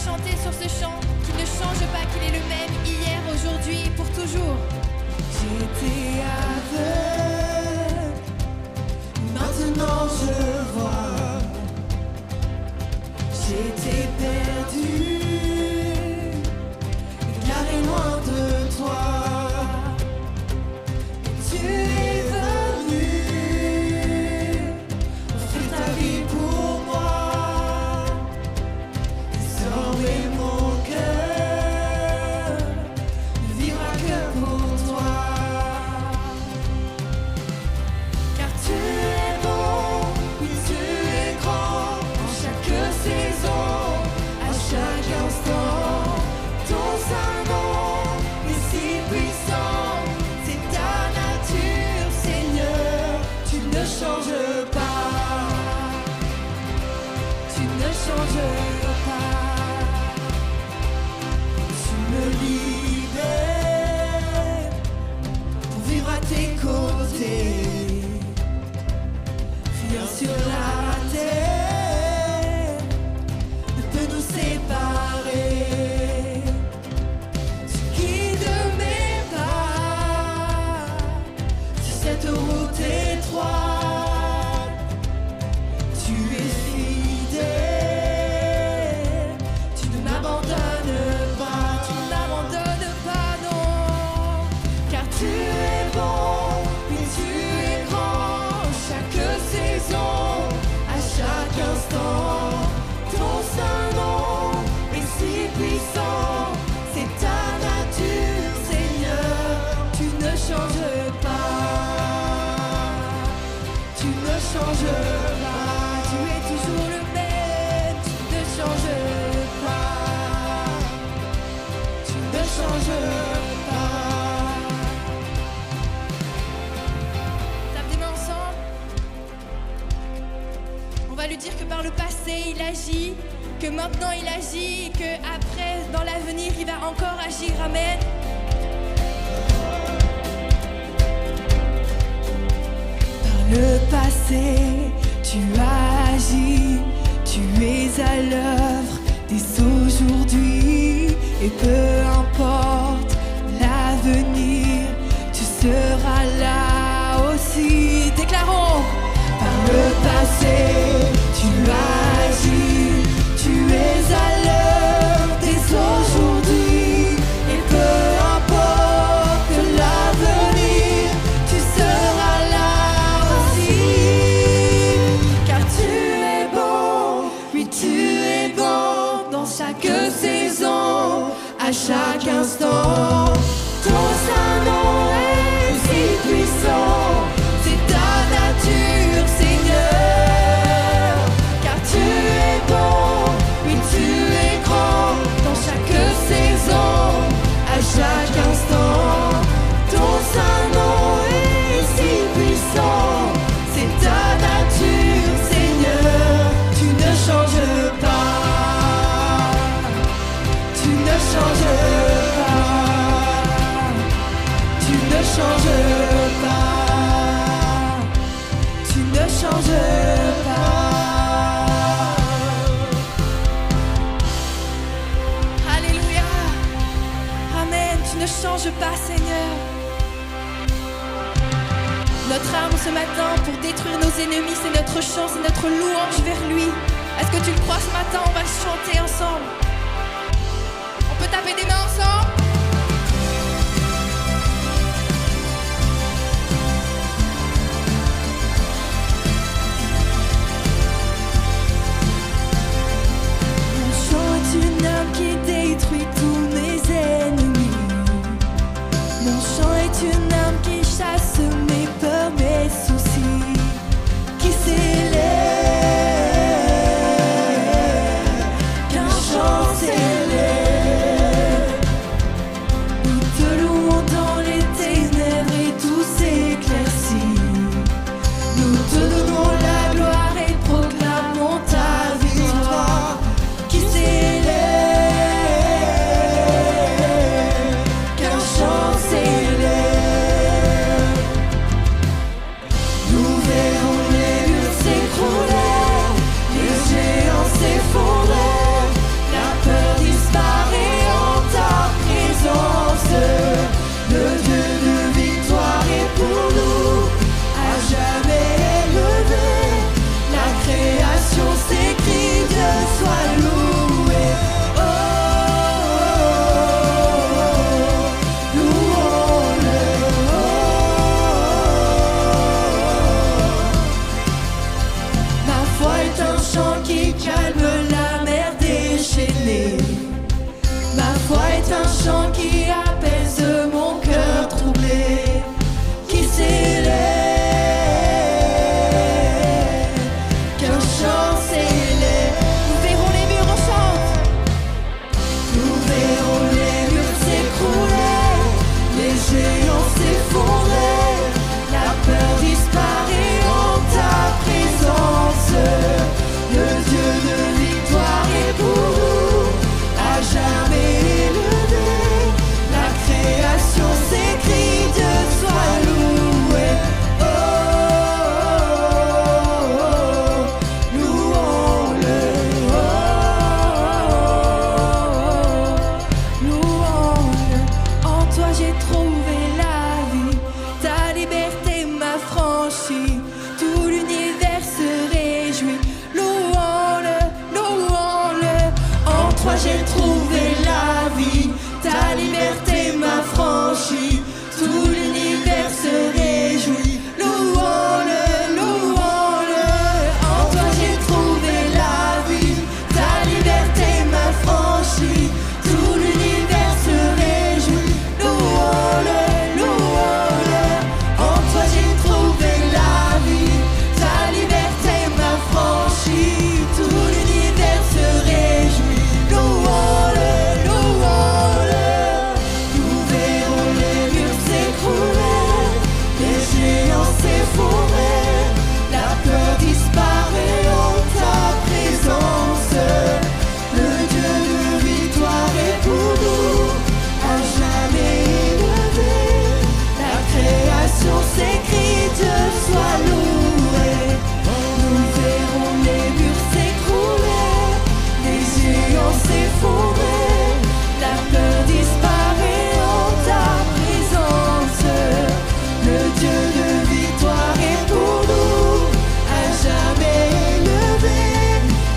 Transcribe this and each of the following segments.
chanter sur ce chant qui ne change pas, qu'il est le même hier, aujourd'hui et pour toujours. J'étais aveugle, maintenant je vois. J'étais perdu, égaré loin de toi. Tu es venu offrir ta vie pour moi. Désormais mon cœur ne vivra que pour toi. Car tu es bon, oui tu es grand, en chaque saison, à chaque instant. Ton Saint-Nom est si puissant, c'est ta nature, Seigneur, tu ne changes pas, tu ne changes pas. Tu me libères pour vivre à tes côtés. Rien sur la terre ne peut nous séparer. Tu guides mes pas sur cette route étroite. Tu es fidèle, tu ne m'abandonnes pas, tu ne m'abandonnes pas, non. Car tu es bon, oui tu es grand, chaque saison, à chaque instant. Ton Saint-Nom est si puissant, c'est ta nature, Seigneur, tu ne changes pas, tu ne changes pas, tu es toujours le même, tu ne changes pas, tu ne changes pas. Tape des mains ensemble. On va lui dire que par le passé il agit, que maintenant il agit, et que après dans l'avenir il va encore agir. Amen. Par le passé, tu as agi, tu es à l'œuvre dès aujourd'hui, et peu importe l'avenir, tu seras là aussi. Déclarons. Par le passé, tu as agi, tu es à l'œuvre dès aujourd'hui, et peu importe l'avenir, tu seras là aussi. Car tu es bon, oui tu es bon, dans chaque saison, à chaque instant. Ton Saint-Nom est si puissant, c'est ta nature, Seigneur. Car tu es bon, oui tu es grand, dans chaque saison, à chaque instant. Ton Saint-Nom est si puissant, c'est ta nature, Seigneur, tu ne changes pas, tu ne changes pas, tu ne changes pas, tu ne changes pas. Alléluia. Amen. Tu ne changes pas, Seigneur. Notre arme ce matin pour détruire nos ennemis, c'est notre chant, c'est notre louange vers lui. Est-ce que tu le crois ce matin? On va le chanter ensemble. On peut taper des mains ensemble? Mon chant est une arme qui détruit tous mes ennemis. Mon chant est une arme qui chasse mes peurs, mes soucis, qui s'élève. Qu'un chant s'élève. chant qui apaise mon cœur troublé, qui s'élève, qu'un chant s'élève. Nous verrons les murs en chante, nous verrons les murs s'écrouler, les géants s'effondrer, la peur disparaît en ta présence. Le Dieu de victoire est pour nous, à jamais élevé. La création s'écrit, Dieu soit loué. Oh, oh, oh, louons-le. Oh, oh, louons-le. En toi j'ai trouvé la vie, ta liberté m'a franchi, tout l'univers se réjouit. Louons-le, louons-le. En toi j'ai trouvé la vie, ta liberté m'a franchi, tout l'univers se réjouit. Louons-le, louons-le. En toi j'ai trouvé la vie, ta liberté m'a franchi, tout l'univers se réjouit. Louons-le, louons-le. En toi j'ai trouvé la vie, ta liberté m'a franchi, tout l'univers se réjouit. Louons-le, louons-le. Nous verrons les murs s'écrouler, les géants s'effondrer, la peur disparaît en ta présence. Le Dieu de victoire est pour nous, à jamais élevé. La création s'écrit, Dieu soit loué. Nous verrons les murs s'écrouler, les géants s'effondrer, la peur disparaît en ta présence. Le Dieu de victoire est pour nous, à jamais élevé.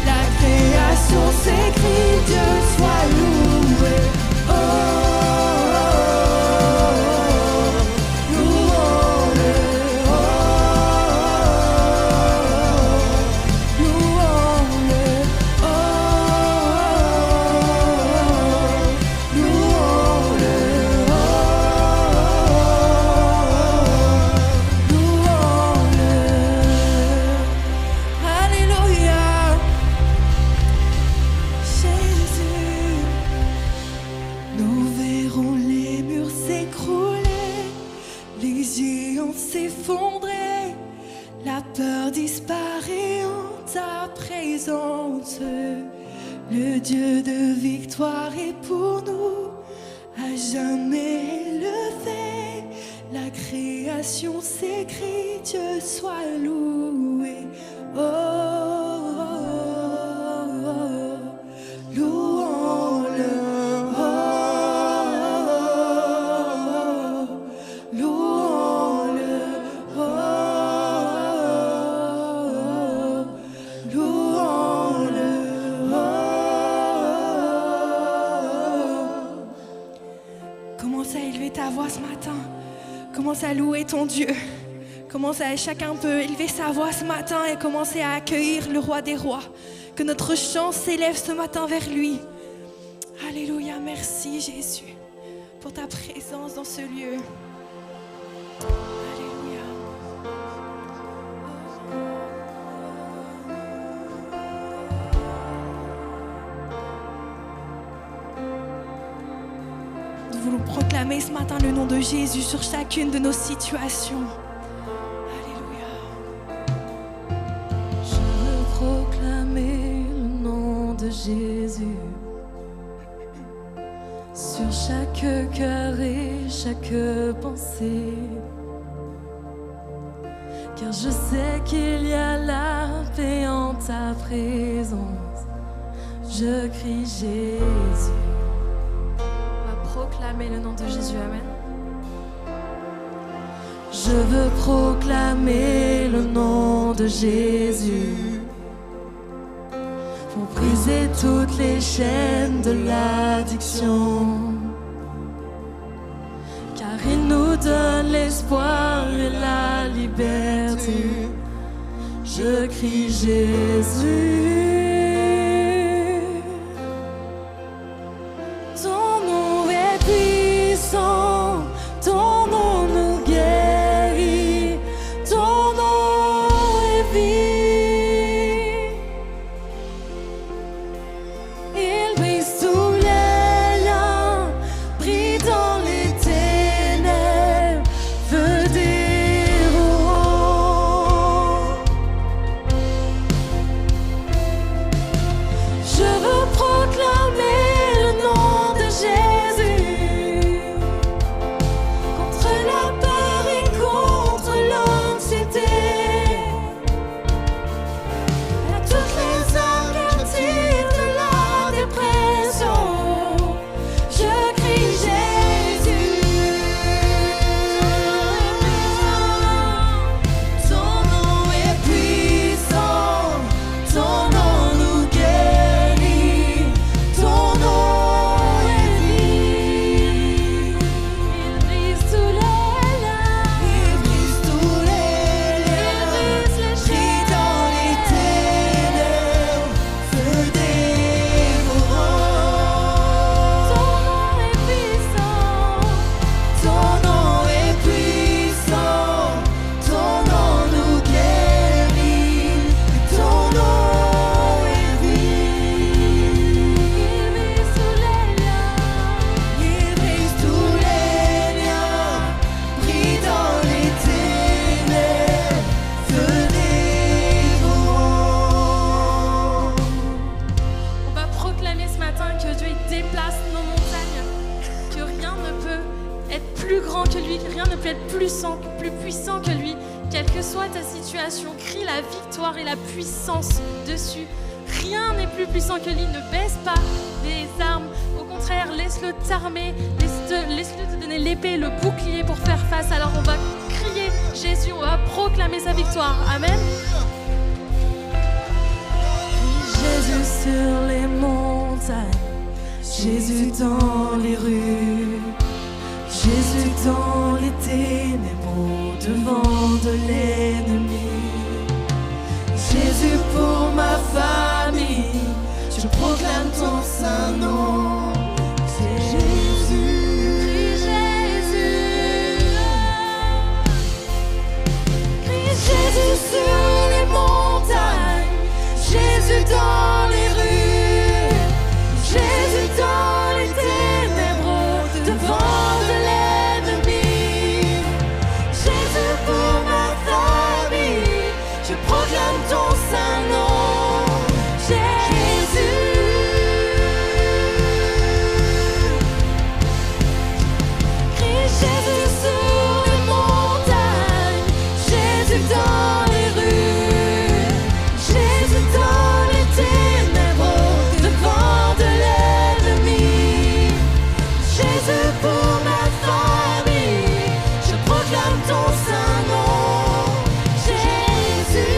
La création s'écrit, Dieu soit loué. Oh, oh, oh, louons-le. Oh, oh, louons-le. Oh, louons-le. Oh, louons-le. Alléluia. Jésus, nous verrons les murs s'écrouler, les géants s'effondrer, la peur disparaît en ta présence. Le Dieu de victoire est pour nous, à jamais élevé. La création s'écrit, Dieu soit loué. Oh, oh, oh, oh, louons-le. Oh, oh, oh, louons-le. Oh, oh, louons-le. Oh. Commence à élever ta voix ce matin. Commence à louer ton Dieu. Chacun peut élever sa voix ce matin et commencer à accueillir le roi des rois. Que notre chant s'élève ce matin vers lui. Alléluia, merci Jésus pour ta présence dans ce lieu. Alléluia. Nous voulons proclamer ce matin le nom de Jésus sur chacune de nos situations. Alléluia. Je veux proclamer le nom de Jésus sur chaque cœur et chaque pensée, car je sais qu'il y a la paix en ta présence. Je crie Jésus. On va proclamer le nom de Jésus, amen. Je veux proclamer le nom de Jésus pour briser toutes les chaînes de l'addiction, car il nous donne l'espoir et la liberté. Je crie Jésus. Ton nom est grand que lui, rien ne peut être plus puissant que lui. Quelle que soit ta situation, crie la victoire et la puissance dessus. Rien n'est plus puissant que lui. Ne baisse pas les armes. Au contraire, laisse-le t'armer. Laisse-le te donner l'épée, le bouclier pour faire face. Alors on va crier Jésus, on va proclamer sa victoire. Amen. Jésus sur les montagnes, Jésus dans les rues, Jésus dans les ténèbres, au devant de l'ennemi. Jésus pour ma famille, je proclame ton saint nom. Jésus, crie Jésus sur les montagnes, Jésus dans les rues, Jésus dans les ténèbres, devant de l'ennemi. Jésus pour ma famille, je proclame ton saint nom. Jésus, crie Jésus sur les montagnes, Jésus dans les rues, Jésus dans les ténèbres, devant de l'ennemi. Jésus pour ma famille, je proclame ton saint nom. Jésus,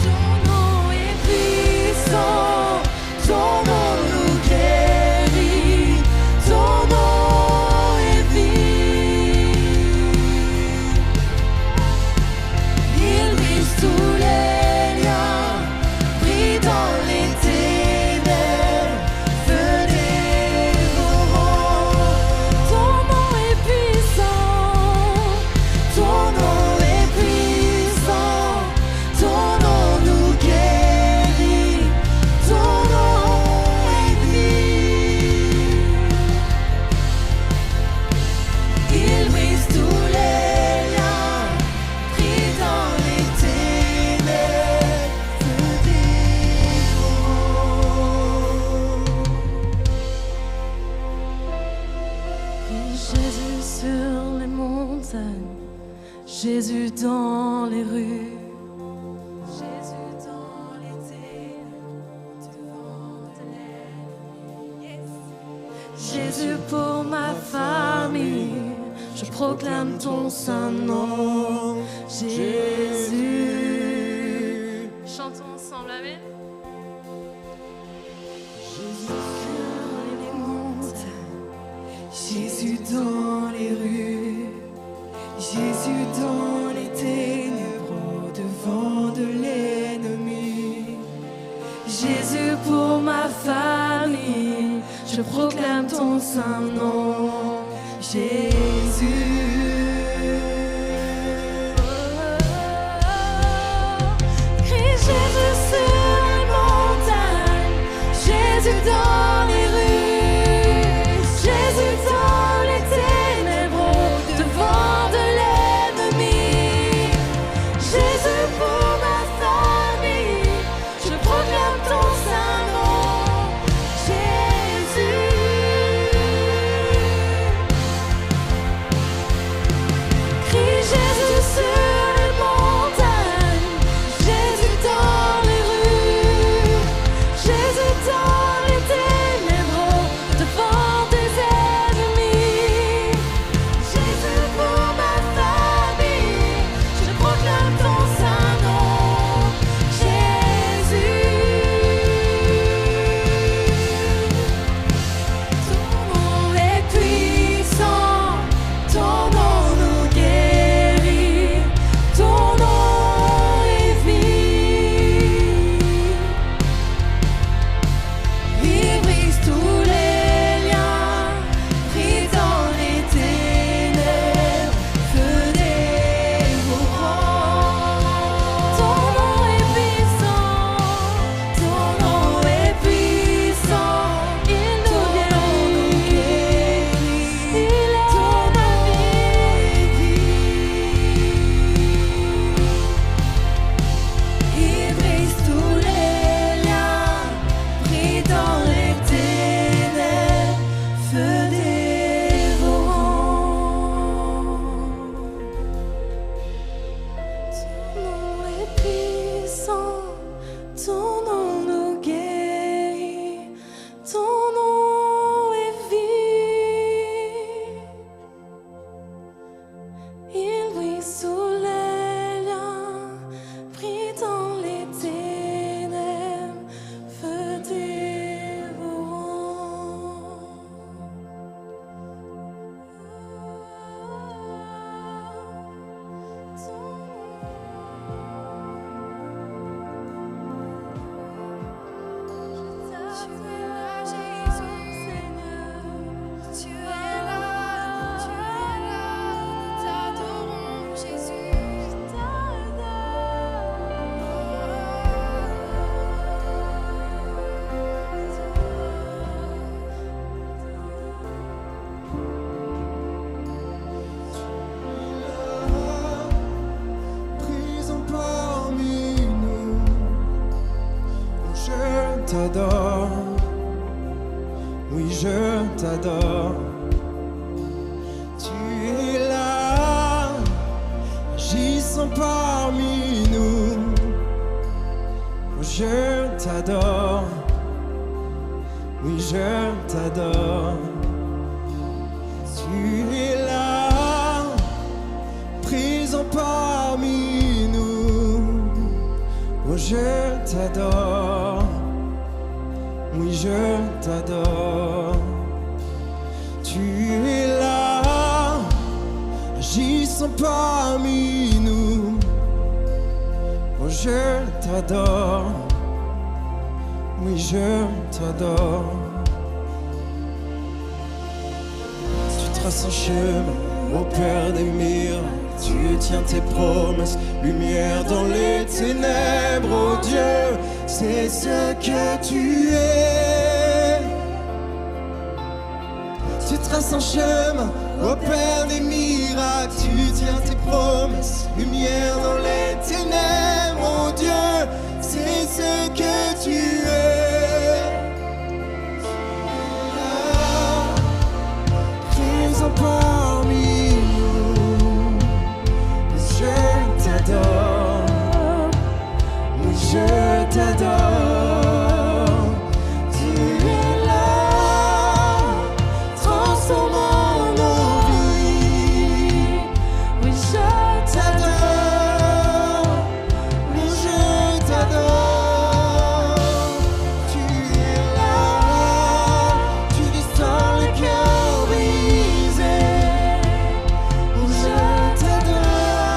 ton nom est puissant, ton nom nous guérit, ton nom est vie. Il brise tous les liens, pris dans les ténèbres, feu dévorant. Ton nom est puissant, ton nom est puissant, ton nom nous guérit, ton nom est vie. Il brise tous les liens, pris dans les ténèbres, feu dévorant. Jésus sur les montagnes, Jésus dans les rues, Jésus dans les ténèbres, devant de l'ennemi. Jésus pour ma famille, je proclame ton saint nom. Jésus. Chantons ensemble, amen. Sur les montagnes, Jésus dans les rues, Jésus dans les ténèbres, au devant de l'ennemi. Jésus pour ma famille, je proclame ton saint nom. Jésus. Crie Jésus sur les montagnes, Jésus dans les rues, Jésus dans les ténèbres, au devant de l'ennemi. Jésus pour ma famille, je proclame ton saint nom. Jésus. Crie Jésus sur les montagnes, Jésus dans les rues, Jésus dans les ténèbres, devant des ennemis. Jésus pour ma famille, je proclame ton saint t'adore, oui je t'adore. Tu es là, agissant parmi nous. Je t'adore, oui je t'adore. Tu es là, présent parmi nous. Oh je t'adore, oui je t'adore. Tu es là, agissant parmi nous. Oh je t'adore, oui je t'adore. Tu traces un chemin au Père des miracles. Tu tiens tes promesses, lumière dans les ténèbres. Oh Dieu, c'est ce que tu es. Tu traces un chemin au Père des miracles. Tu tiens tes promesses, lumière dans les ténèbres. Oh Dieu, c'est ce que tu es. Présent parmi nous. Je t'adore, oui je t'adore. Tu es là, transformant nos vies. Oui, je T'adore, oui je t'adore. Tu es là, tu restaures le cœur brisé. Oui je t'adore,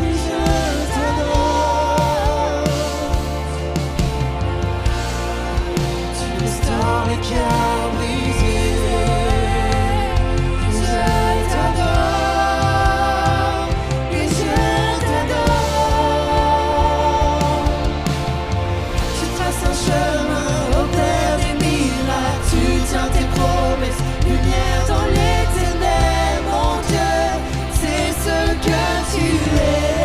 oui je t'adore. Tu restaures le cœur brisé. Oui je t'adore, oui je t'adore. Tu traces un chemin au Père des miracles. Tu tiens tes promesses, lumière dans les ténèbres. Mon Dieu, c'est ce que tu es.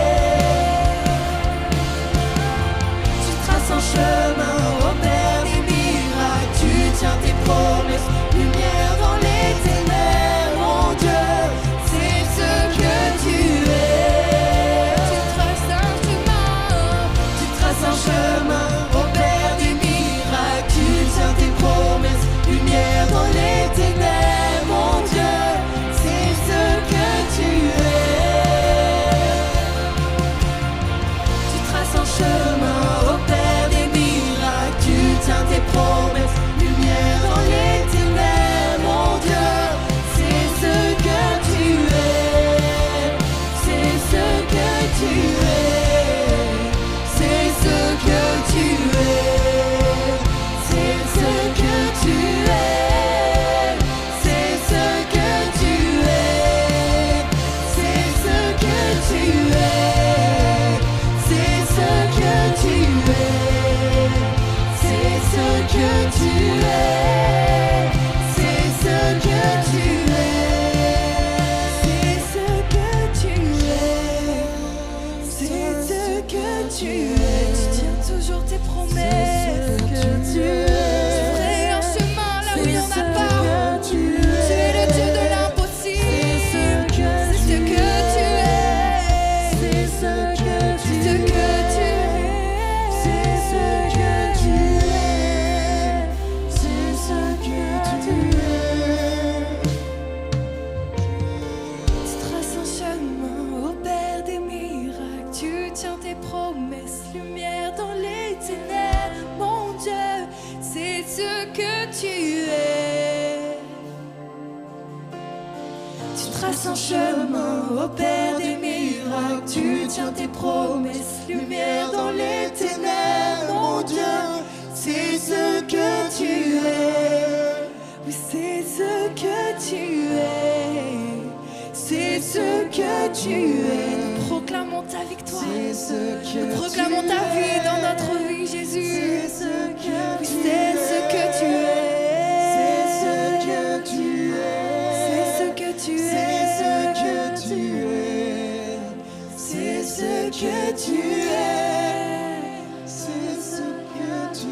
Tu traces un chemin au Père des miracles. Tu tiens tes promesses, lumière dans les ténèbres. Mon Dieu, c'est ce que tu es. Tu traces un chemin. Tu traces un chemin au Père des miracles. Tu tiens tes promesses, lumière dans les ténèbres. Mon Dieu, c'est ce que tu es. Tu traces un chemin au Père des miracles. Tu tiens tes promesses, lumière dans les ténèbres. Mon Dieu, c'est ce que tu es. C'est ce que tu es. C'est ce que tu es. C'est ce que tu es. C'est ce que tu es. C'est ce que tu es. C'est ce que tu es. C'est ce que tu es. C'est ce que tu es. C'est ce que tu es. C'est ce que tu es. Tu tiens toujours tes promesses. que tu es. Tu ferais un chemin là où il n'y en a pas. Tu es le Dieu de l'impossible. C'est ce que tu es. C'est ce que tu C'est ce que tu es. C'est ce que tu es. C'est ce que tu es. Tu traces un chemin au Père des miracles. Tu tiens tes promesses, lumière dans les ténèbres. Mon Dieu, c'est ce que tu es. Tu traces un chemin au Père des miracles. Tu tiens tes promesses, lumière dans les ténèbres. Mon Dieu, c'est ce que tu es. Oui, c'est ce que tu es. C'est ce que tu es. Nous proclamons ta victoire. Nous proclamons ta vie dans notre vie, Jésus. Oui, c'est ce que tu es. C'est ce que tu es. C'est ce que tu es. C'est ce que tu es. C'est ce que tu es.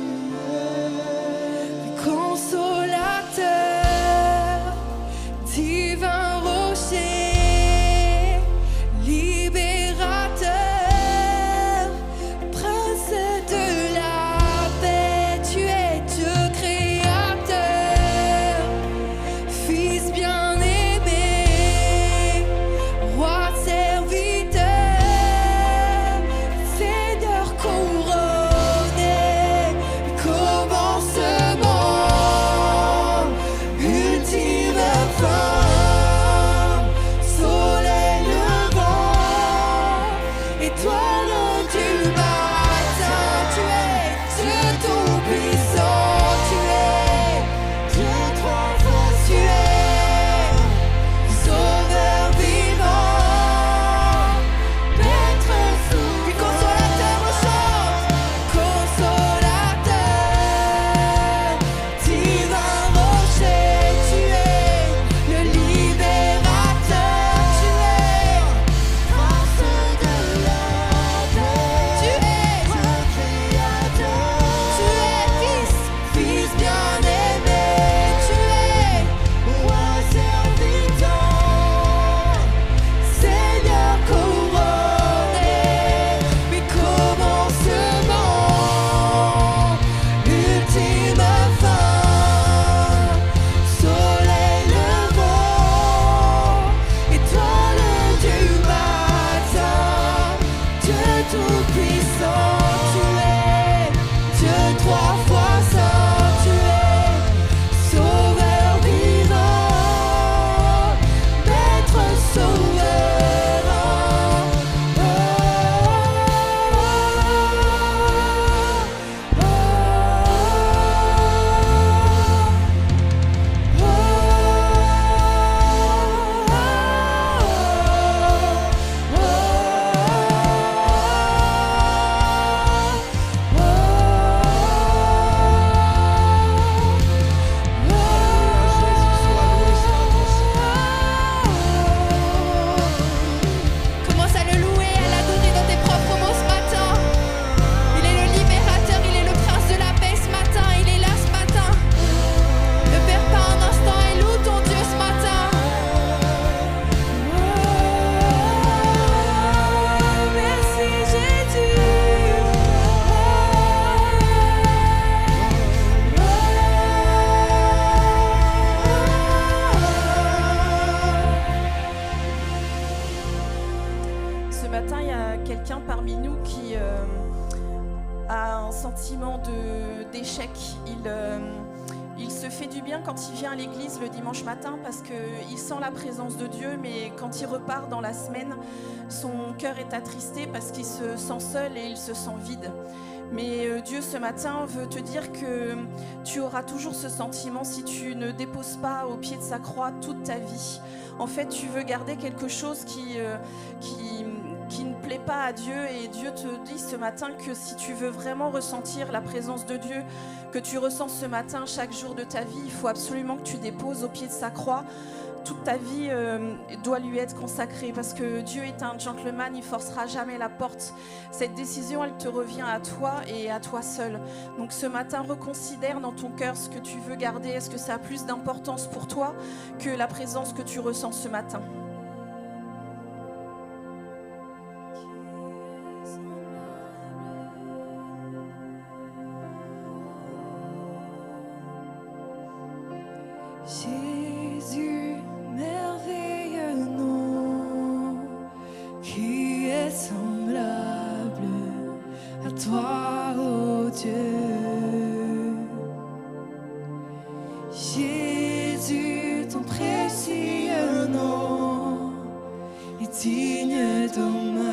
a quelqu'un parmi nous qui a un sentiment d'échec. Il se fait du bien quand il vient à l'église le dimanche matin parce qu'il sent la présence de Dieu, mais quand il repart dans la semaine, son cœur est attristé parce qu'il se sent seul et il se sent vide. Mais Dieu, ce matin, veut te dire que tu auras toujours ce sentiment si tu ne déposes pas au pied de sa croix toute ta vie. En fait, tu veux garder quelque chose qui ne plaît pas à Dieu, et Dieu te dit ce matin que si tu veux vraiment ressentir la présence de Dieu que tu ressens ce matin chaque jour de ta vie, il faut absolument que tu déposes au pied de sa croix. Toute ta vie doit lui être consacrée parce que Dieu est un gentleman, il forcera jamais la porte. Cette décision, elle te revient à toi et à toi seul. Donc ce matin, reconsidère dans ton cœur ce que tu veux garder. Est-ce que ça a plus d'importance pour toi que la présence que tu ressens ce matin ? Jésus, merveilleux nom, qui est semblable à toi, ô Dieu. Jésus, ton précieux nom est digne d'hommage.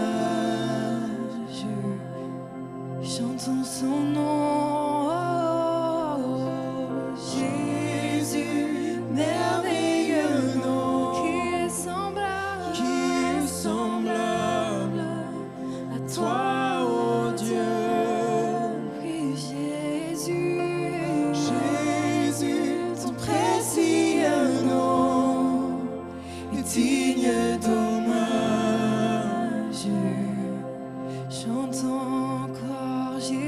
Chantons son nom. Merveilleux nom, qui est semblable à toi, ô Dieu. Oui, Jésus, ton précieux nom est digne d'hommage. Chantons encore Jésus.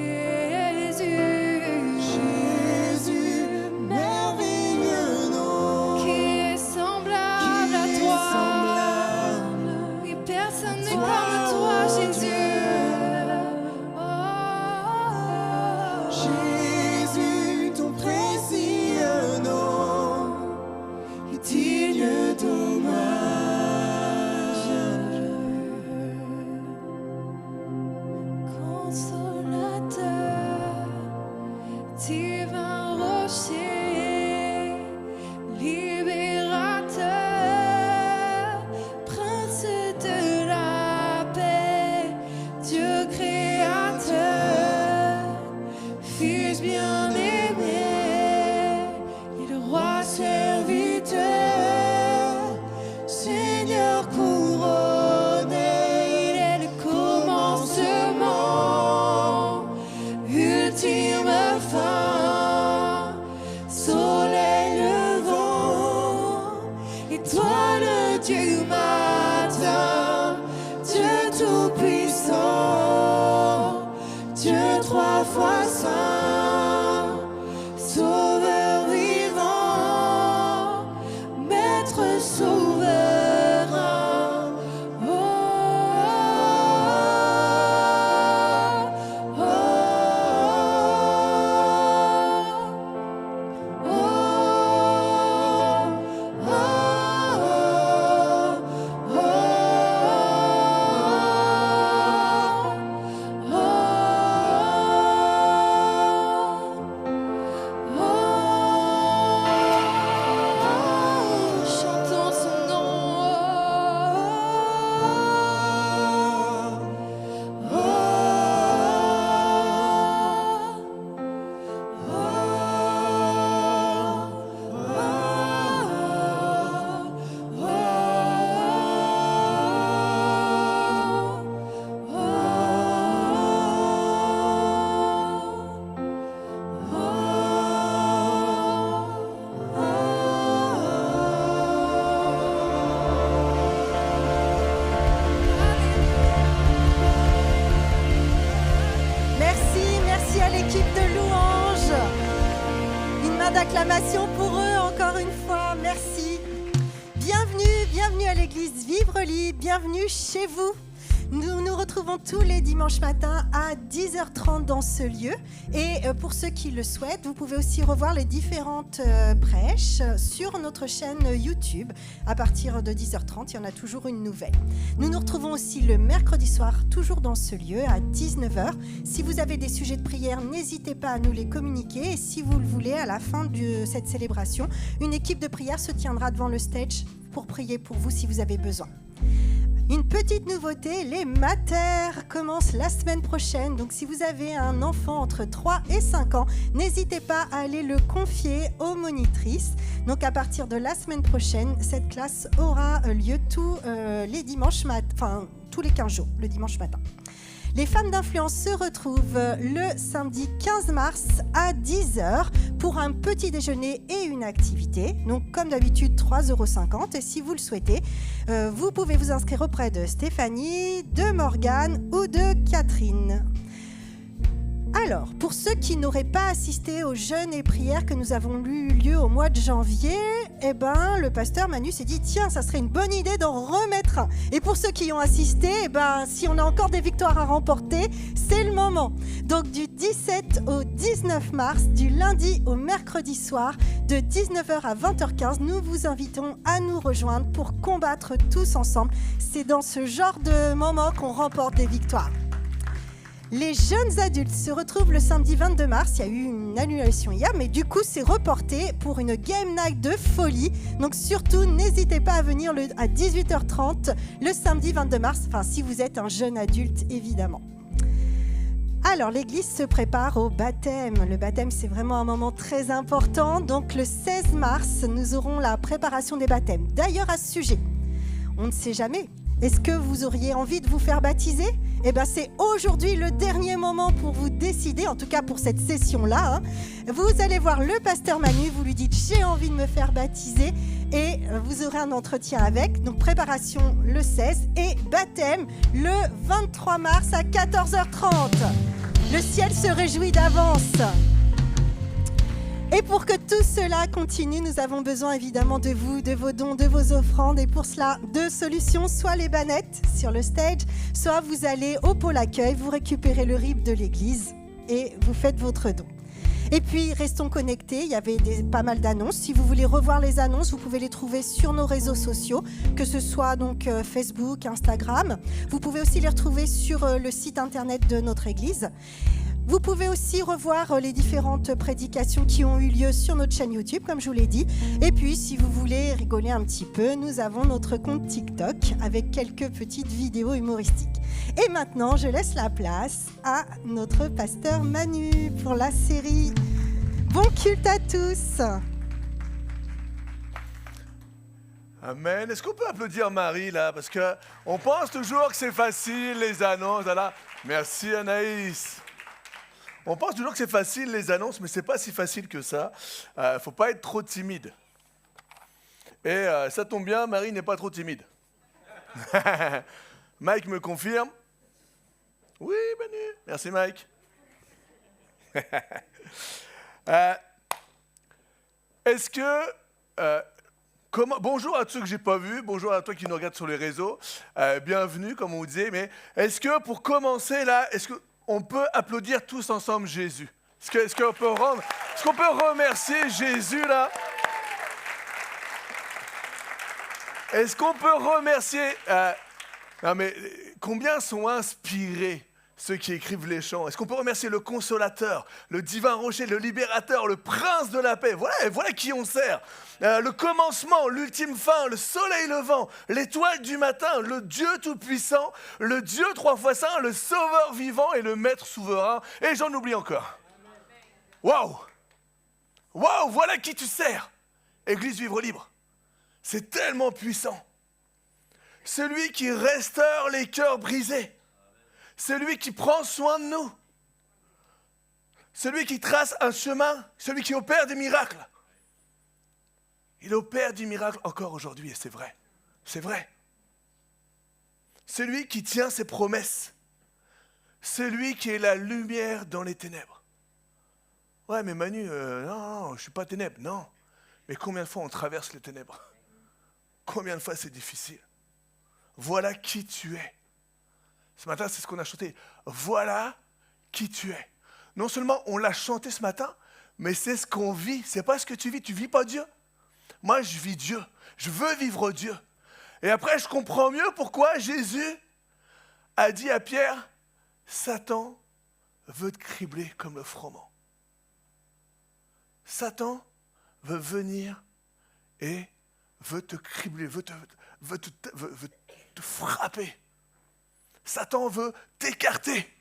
D'acclamation pour eux encore une fois, merci. Bienvenue à l'église Vivre Libre, bienvenue chez vous. Nous nous retrouvons retrouvons tous les dimanches matins à 10h30 dans ce lieu. Et pour ceux qui le souhaitent, vous pouvez aussi revoir les différentes prêches sur notre chaîne YouTube. À partir de 10h30, il y en a toujours une nouvelle. Nous nous retrouvons aussi le mercredi soir, toujours dans ce lieu, à 19h. Si vous avez des sujets de prière, n'hésitez pas à nous les communiquer. Et si vous le voulez, à la fin de cette célébration, une équipe de prière se tiendra devant le stage pour prier pour vous si vous avez besoin. Une petite nouveauté, les maters commencent la semaine prochaine. Donc si vous avez un enfant entre 3 et 5 ans, n'hésitez pas à aller le confier aux monitrices. Donc à partir de la semaine prochaine, cette classe aura lieu tous les dimanches tous les 15 jours, le dimanche matin. Les femmes d'influence se retrouvent le samedi 15 mars à 10h pour un petit déjeuner et une activité. Donc, comme d'habitude, 3,50 €. Et si vous le souhaitez, vous pouvez vous inscrire auprès de Stéphanie, de Morgane ou de Catherine. Alors, pour ceux qui n'auraient pas assisté aux jeûnes et prières que nous avons eu lieu au mois de janvier, le pasteur Manu s'est dit, tiens, ça serait une bonne idée d'en remettre un. Et pour ceux qui y ont assisté, si on a encore des victoires à remporter, c'est le moment. Donc, du 17 au 19 mars, du lundi au mercredi soir, de 19h à 20h15, nous vous invitons à nous rejoindre pour combattre tous ensemble. C'est dans ce genre de moment qu'on remporte des victoires. Les jeunes adultes se retrouvent le samedi 22 mars. Il y a eu une annulation hier, mais du coup, c'est reporté pour une game night de folie. Donc surtout, n'hésitez pas à venir à 18h30 le samedi 22 mars, si vous êtes un jeune adulte, évidemment. Alors, l'église se prépare au baptême. Le baptême, c'est vraiment un moment très important. Donc, le 16 mars, nous aurons la préparation des baptêmes. D'ailleurs, à ce sujet, on ne sait jamais. Est-ce que vous auriez envie de vous faire baptiser ? C'est aujourd'hui le dernier moment pour vous décider, en tout cas pour cette session-là. Vous allez voir le pasteur Manu, vous lui dites « j'ai envie de me faire baptiser » et vous aurez un entretien avec. Donc préparation le 16 et baptême le 23 mars à 14h30. Le ciel se réjouit d'avance. Et pour que tout cela continue, nous avons besoin évidemment de vous, de vos dons, de vos offrandes. Et pour cela, deux solutions, soit les bannettes sur le stage, soit vous allez au pôle accueil, vous récupérez le RIB de l'église et vous faites votre don. Et puis, restons connectés, il y avait pas mal d'annonces. Si vous voulez revoir les annonces, vous pouvez les trouver sur nos réseaux sociaux, que ce soit donc Facebook, Instagram. Vous pouvez aussi les retrouver sur le site internet de notre église. Vous pouvez aussi revoir les différentes prédications qui ont eu lieu sur notre chaîne YouTube, comme je vous l'ai dit. Et puis, si vous voulez rigoler un petit peu, nous avons notre compte TikTok avec quelques petites vidéos humoristiques. Et maintenant, je laisse la place à notre pasteur Manu pour la série. Bon culte à tous. Amen. Est-ce qu'on peut applaudir Marie, là? Parce qu'on pense toujours que c'est facile, les annonces. Là. Merci, Anaïs. On pense toujours que c'est facile, les annonces, mais ce n'est pas si facile que ça. Il ne faut pas être trop timide. Et ça tombe bien, Marie n'est pas trop timide. Mike me confirme. Oui, Manu. Merci, Mike. Est-ce que... bonjour à ceux que je n'ai pas vus, bonjour à toi qui nous regarde sur les réseaux. Bienvenue, comme on vous disait. Mais est-ce que, pour commencer, là, on peut applaudir tous ensemble Jésus? Est-ce qu'on peut remercier Jésus, là? Est-ce qu'on peut remercier... non, mais combien sont inspirés ceux qui écrivent les chants? Est-ce qu'on peut remercier le consolateur, le divin rocher, le libérateur, le prince de la paix? Voilà qui on sert. Le commencement, l'ultime fin, le soleil levant, l'étoile du matin, le Dieu tout-puissant, le Dieu 3 fois saint, le sauveur vivant et le maître souverain. Et j'en oublie encore. Waouh! Waouh! Voilà qui tu sers. Église Vivre Libre. C'est tellement puissant. Celui qui restaure les cœurs brisés. Celui qui prend soin de nous. Celui qui trace un chemin. Celui qui opère des miracles. Il opère des miracles encore aujourd'hui, et c'est vrai. C'est vrai. Celui qui tient ses promesses. Celui qui est la lumière dans les ténèbres. Ouais, mais Manu, non, je ne suis pas ténèbres. Non. Mais combien de fois on traverse les ténèbres? Combien de fois c'est difficile? Voilà qui tu es. Ce matin, c'est ce qu'on a chanté. Voilà qui tu es. Non seulement on l'a chanté ce matin, mais c'est ce qu'on vit. C'est pas ce que tu vis. Tu vis pas Dieu. Moi, je vis Dieu. Je veux vivre Dieu. Et après, je comprends mieux pourquoi Jésus a dit à Pierre, Satan veut te cribler comme le froment. Satan veut venir et veut te cribler, veut te frapper. Satan veut t'écarter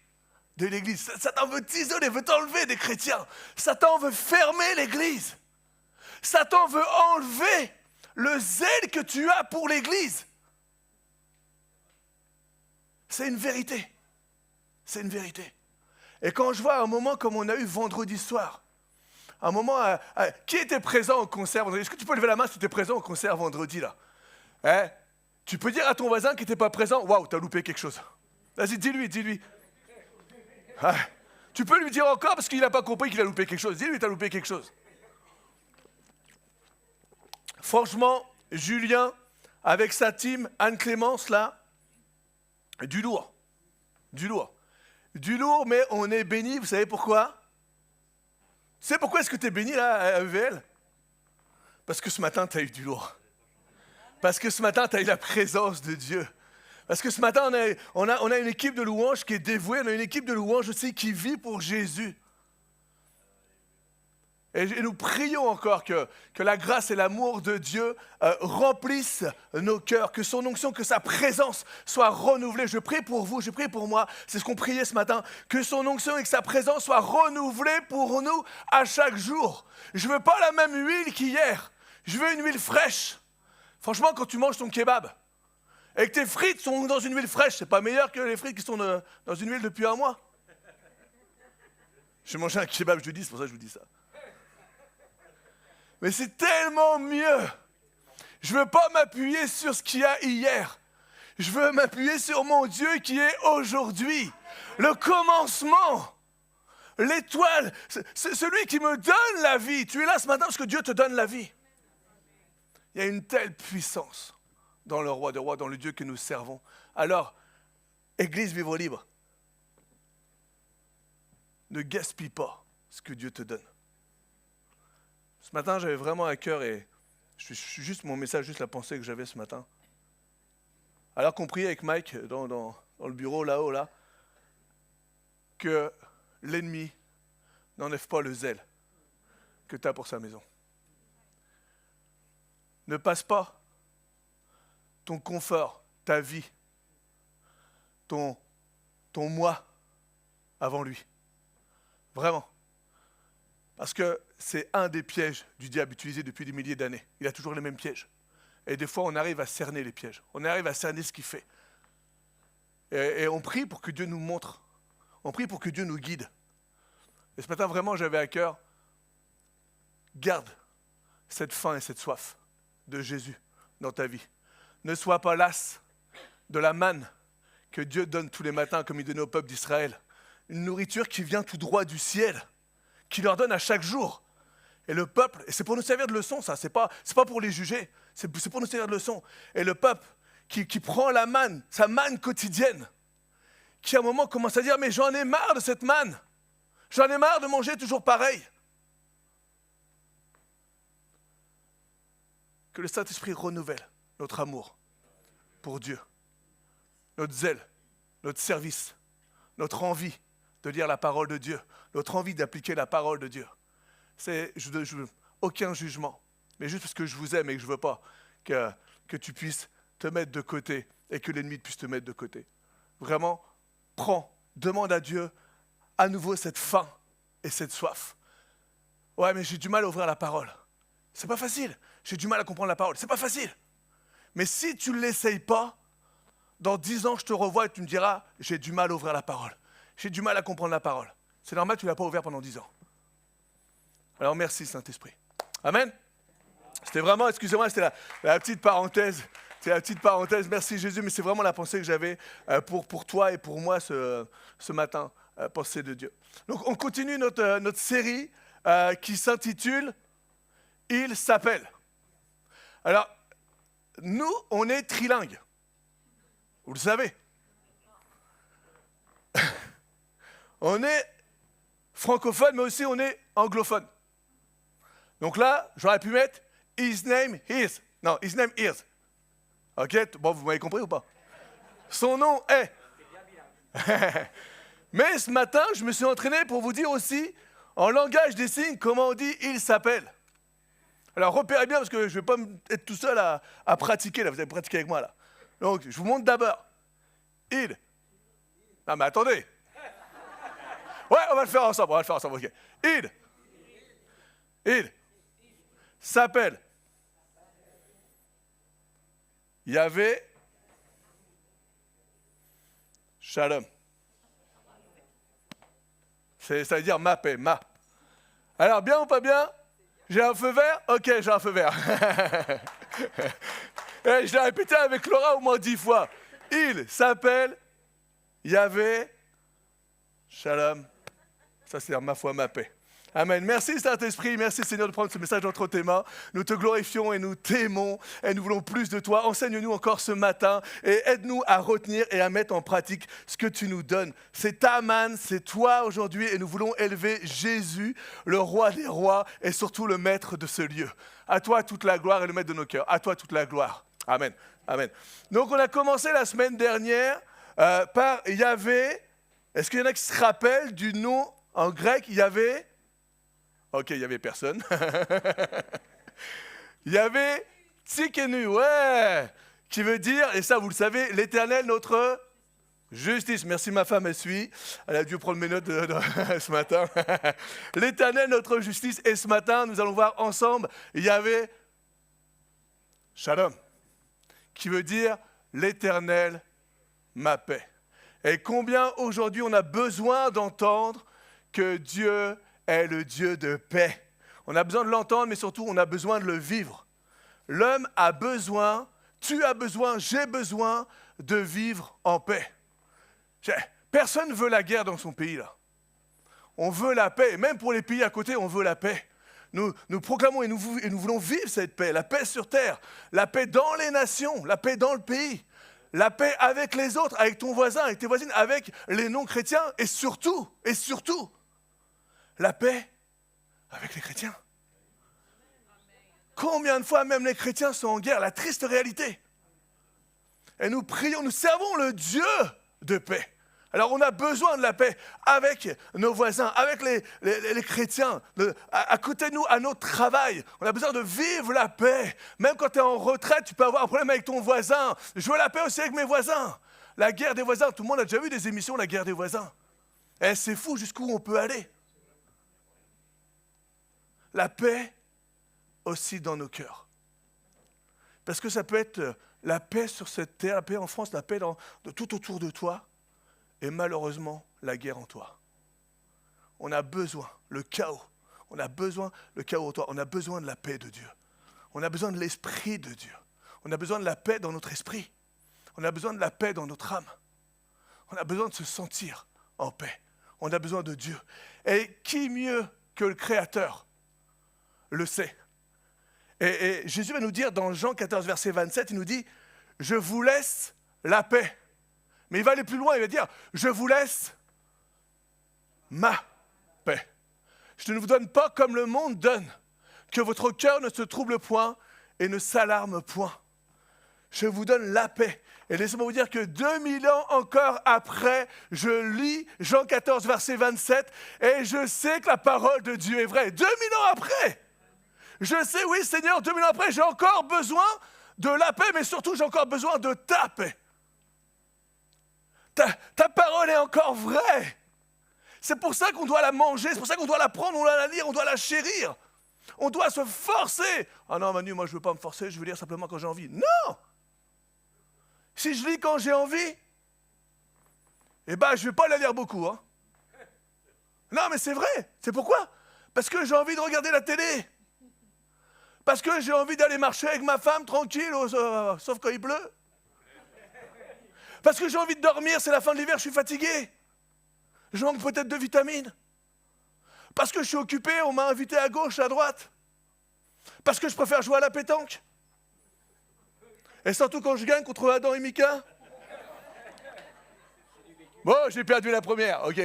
de l'Église. Satan veut t'isoler, veut t'enlever des chrétiens. Satan veut fermer l'Église. Satan veut enlever le zèle que tu as pour l'Église. C'est une vérité. C'est une vérité. Et quand je vois un moment comme on a eu vendredi soir, un moment, qui était présent au concert vendredi? Est-ce que tu peux lever la main si tu étais présent au concert vendredi là? Hein? Tu peux dire à ton voisin qui n'était pas présent, waouh, t'as loupé quelque chose. Vas-y, dis-lui. Ah, tu peux lui dire encore parce qu'il n'a pas compris qu'il a loupé quelque chose. Dis-lui, t'as loupé quelque chose. Franchement, Julien, avec sa team, Anne-Clémence là, du lourd. Du lourd, mais on est béni, vous savez pourquoi? Tu sais pourquoi est-ce que tu es béni là à EVL? Parce que ce matin, tu as eu du lourd. Parce que ce matin, tu as eu la présence de Dieu. Parce que ce matin, on a une équipe de louanges qui est dévouée, on a une équipe de louanges aussi qui vit pour Jésus. Et nous prions encore que la grâce et l'amour de Dieu remplissent nos cœurs, que son onction, que sa présence soit renouvelée. Je prie pour vous, je prie pour moi, c'est ce qu'on priait ce matin, que son onction et que sa présence soient renouvelées pour nous à chaque jour. Je ne veux pas la même huile qu'hier, je veux une huile fraîche. Franchement, quand tu manges ton kebab et que tes frites sont dans une huile fraîche, c'est pas meilleur que les frites qui sont dans une huile depuis un mois. J'ai mangé un kebab jeudi, c'est pour ça que je vous dis ça. Mais c'est tellement mieux. Je ne veux pas m'appuyer sur ce qu'il y a hier. Je veux m'appuyer sur mon Dieu qui est aujourd'hui. Le commencement, l'étoile, c'est celui qui me donne la vie. Tu es là ce matin parce que Dieu te donne la vie. Il y a une telle puissance dans le roi des rois, dans le Dieu que nous servons. Alors, Église Vivre Libre, ne gaspille pas ce que Dieu te donne. Ce matin, j'avais vraiment à cœur, et je suis juste mon message, juste la pensée que j'avais ce matin. Alors qu'on priait avec Mike dans le bureau là-haut, là, que l'ennemi n'enlève pas le zèle que tu as pour sa maison. Ne passe pas ton confort, ta vie, ton moi avant lui. Vraiment. Parce que c'est un des pièges du diable utilisé depuis des milliers d'années. Il a toujours les mêmes pièges. Et des fois, on arrive à cerner les pièges. On arrive à cerner ce qu'il fait. Et on prie pour que Dieu nous montre. On prie pour que Dieu nous guide. Et ce matin, vraiment, j'avais à cœur, garde cette faim et cette soif de Jésus dans ta vie. Ne sois pas las de la manne que Dieu donne tous les matins, comme il donnait au peuple d'Israël. Une nourriture qui vient tout droit du ciel, qui leur donne à chaque jour. Et le peuple, et c'est pour nous servir de leçon, ça, c'est pas pour les juger, c'est pour nous servir de leçon. Et le peuple qui prend la manne, sa manne quotidienne, qui à un moment commence à dire, mais j'en ai marre de cette manne, j'en ai marre de manger toujours pareil. Que le Saint-Esprit renouvelle notre amour pour Dieu, notre zèle, notre service, notre envie de lire la parole de Dieu, notre envie d'appliquer la parole de Dieu. C'est aucun jugement, mais juste parce que je vous aime et que je ne veux pas que tu puisses te mettre de côté et que l'ennemi puisse te mettre de côté. Vraiment, demande à Dieu à nouveau cette faim et cette soif. Ouais, mais j'ai du mal à ouvrir la parole. C'est pas facile. J'ai du mal à comprendre la parole. C'est pas facile. Mais si tu ne l'essayes pas, dans 10 ans, je te revois et tu me diras, j'ai du mal à ouvrir la parole. J'ai du mal à comprendre la parole. C'est normal, tu ne l'as pas ouvert pendant 10 ans. Alors merci Saint-Esprit. Amen. C'était vraiment, excusez-moi, c'était la petite parenthèse. C'est la petite parenthèse. Merci Jésus, mais c'est vraiment la pensée que j'avais pour toi et pour moi ce matin, pensée de Dieu. Donc on continue notre série qui s'intitule « Il s'appelle ». Alors, nous, on est trilingues. Vous le savez. On est francophone, mais aussi on est anglophone. Donc là, j'aurais pu mettre his name is. Non, his name is. Ok, bon, vous m'avez compris ou pas? Son nom est. Mais ce matin, je me suis entraîné pour vous dire aussi, en langage des signes, comment on dit il s'appelle. Alors repérez bien, parce que je ne vais pas être tout seul à pratiquer, là, vous allez pratiquer avec moi là. Donc, je vous montre d'abord. Il. Non mais attendez. Ouais, on va le faire ensemble, ok. Il s'appelle Yahvé Shalom. Ça veut dire ma paix, ma. Alors, bien ou pas bien? J'ai un feu vert? Ok, j'ai un feu vert. Et je l'ai répété avec Laura au moins 10 fois. Il s'appelle Yahvé Shalom. Ça, c'est ma foi, ma paix. Amen. Merci Saint-Esprit, merci Seigneur de prendre ce message entre tes mains. Nous te glorifions et nous t'aimons et nous voulons plus de toi. Enseigne-nous encore ce matin et aide-nous à retenir et à mettre en pratique ce que tu nous donnes. C'est ta manne, c'est toi aujourd'hui et nous voulons élever Jésus, le roi des rois et surtout le maître de ce lieu. À toi toute la gloire et le maître de nos cœurs. À toi toute la gloire. Amen. Amen. Donc on a commencé la semaine dernière par Yahvé. Est-ce qu'il y en a qui se rappellent du nom en grec Yahvé? Ok, il n'y avait personne. Il y avait Tsikenu, ouais, qui veut dire, et ça vous le savez, l'Éternel notre justice. Merci, ma femme, elle suit. Elle a dû prendre mes notes ce matin. L'Éternel notre justice. Et ce matin, nous allons voir ensemble, il y avait Shalom, qui veut dire l'Éternel ma paix. Et combien aujourd'hui on a besoin d'entendre que Dieu est le Dieu de paix. On a besoin de l'entendre, mais surtout, on a besoin de le vivre. L'homme a besoin, tu as besoin, j'ai besoin de vivre en paix. Personne ne veut la guerre dans son pays, là. On veut la paix, et même pour les pays à côté, on veut la paix. Nous proclamons et nous voulons vivre cette paix, la paix sur terre, la paix dans les nations, la paix dans le pays, la paix avec les autres, avec ton voisin, avec tes voisines, avec les non-chrétiens, et surtout, la paix avec les chrétiens. Combien de fois même les chrétiens sont en guerre, la triste réalité. Et nous prions, nous servons le Dieu de paix. Alors on a besoin de la paix avec nos voisins, avec les chrétiens, à côté de nous, à notre travail. On a besoin de vivre la paix. Même quand tu es en retraite, tu peux avoir un problème avec ton voisin. Je veux la paix aussi avec mes voisins. La guerre des voisins, tout le monde a déjà vu des émissions, la guerre des voisins. Et c'est fou jusqu'où on peut aller. La paix aussi dans nos cœurs. Parce que ça peut être la paix sur cette terre, la paix en France, la paix de tout autour de toi, et malheureusement, la guerre en toi. On a besoin, le chaos en toi, on a besoin de la paix de Dieu. On a besoin de l'Esprit de Dieu. On a besoin de la paix dans notre esprit. On a besoin de la paix dans notre âme. On a besoin de se sentir en paix. On a besoin de Dieu. Et qui mieux que le Créateur le sait. Et Jésus va nous dire dans Jean 14, verset 27, il nous dit « Je vous laisse la paix ». Mais il va aller plus loin, il va dire « Je vous laisse ma paix ». Je ne vous donne pas comme le monde donne, que votre cœur ne se trouble point et ne s'alarme point. Je vous donne la paix. Et laissez-moi vous dire que 2000 ans encore après, je lis Jean 14, verset 27, et je sais que la parole de Dieu est vraie. 2000 ans après, je sais, oui Seigneur, 2000 ans après, j'ai encore besoin de la paix, mais surtout j'ai encore besoin de ta paix. Ta parole est encore vraie. C'est pour ça qu'on doit la manger, c'est pour ça qu'on doit la prendre, on doit la lire, on doit la chérir. On doit se forcer. Ah non Manu, moi je ne veux pas me forcer, je veux lire simplement quand j'ai envie. Non! Si je lis quand j'ai envie, eh ben je ne vais pas la lire beaucoup. Hein. Non mais c'est vrai, c'est pourquoi? Parce que j'ai envie de regarder la télé. Parce que j'ai envie d'aller marcher avec ma femme tranquille, sauf quand il pleut. Parce que j'ai envie de dormir, c'est la fin de l'hiver, je suis fatigué. Je manque peut-être de vitamines. Parce que je suis occupé, on m'a invité à gauche, à droite. Parce que je préfère jouer à la pétanque. Et surtout quand je gagne contre Adam et Mika. Bon, j'ai perdu la première, ok.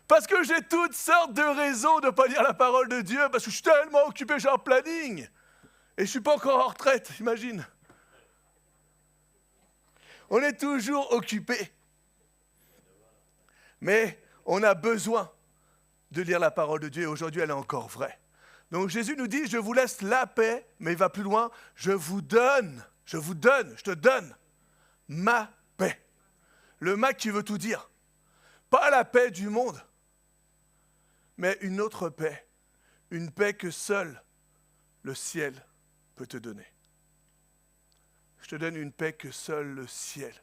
Parce que j'ai toutes sortes de raisons de ne pas lire la parole de Dieu, parce que je suis tellement occupé, j'ai un planning. Et je ne suis pas encore en retraite, imagine. On est toujours occupé. Mais on a besoin de lire la parole de Dieu, et aujourd'hui, elle est encore vraie. Donc Jésus nous dit, je vous laisse la paix, mais il va plus loin, je te donne ma paix. Le ma qui veut tout dire. Pas la paix du monde, mais une autre paix. Une paix que seul le ciel peut te donner. Je te donne une paix que seul le ciel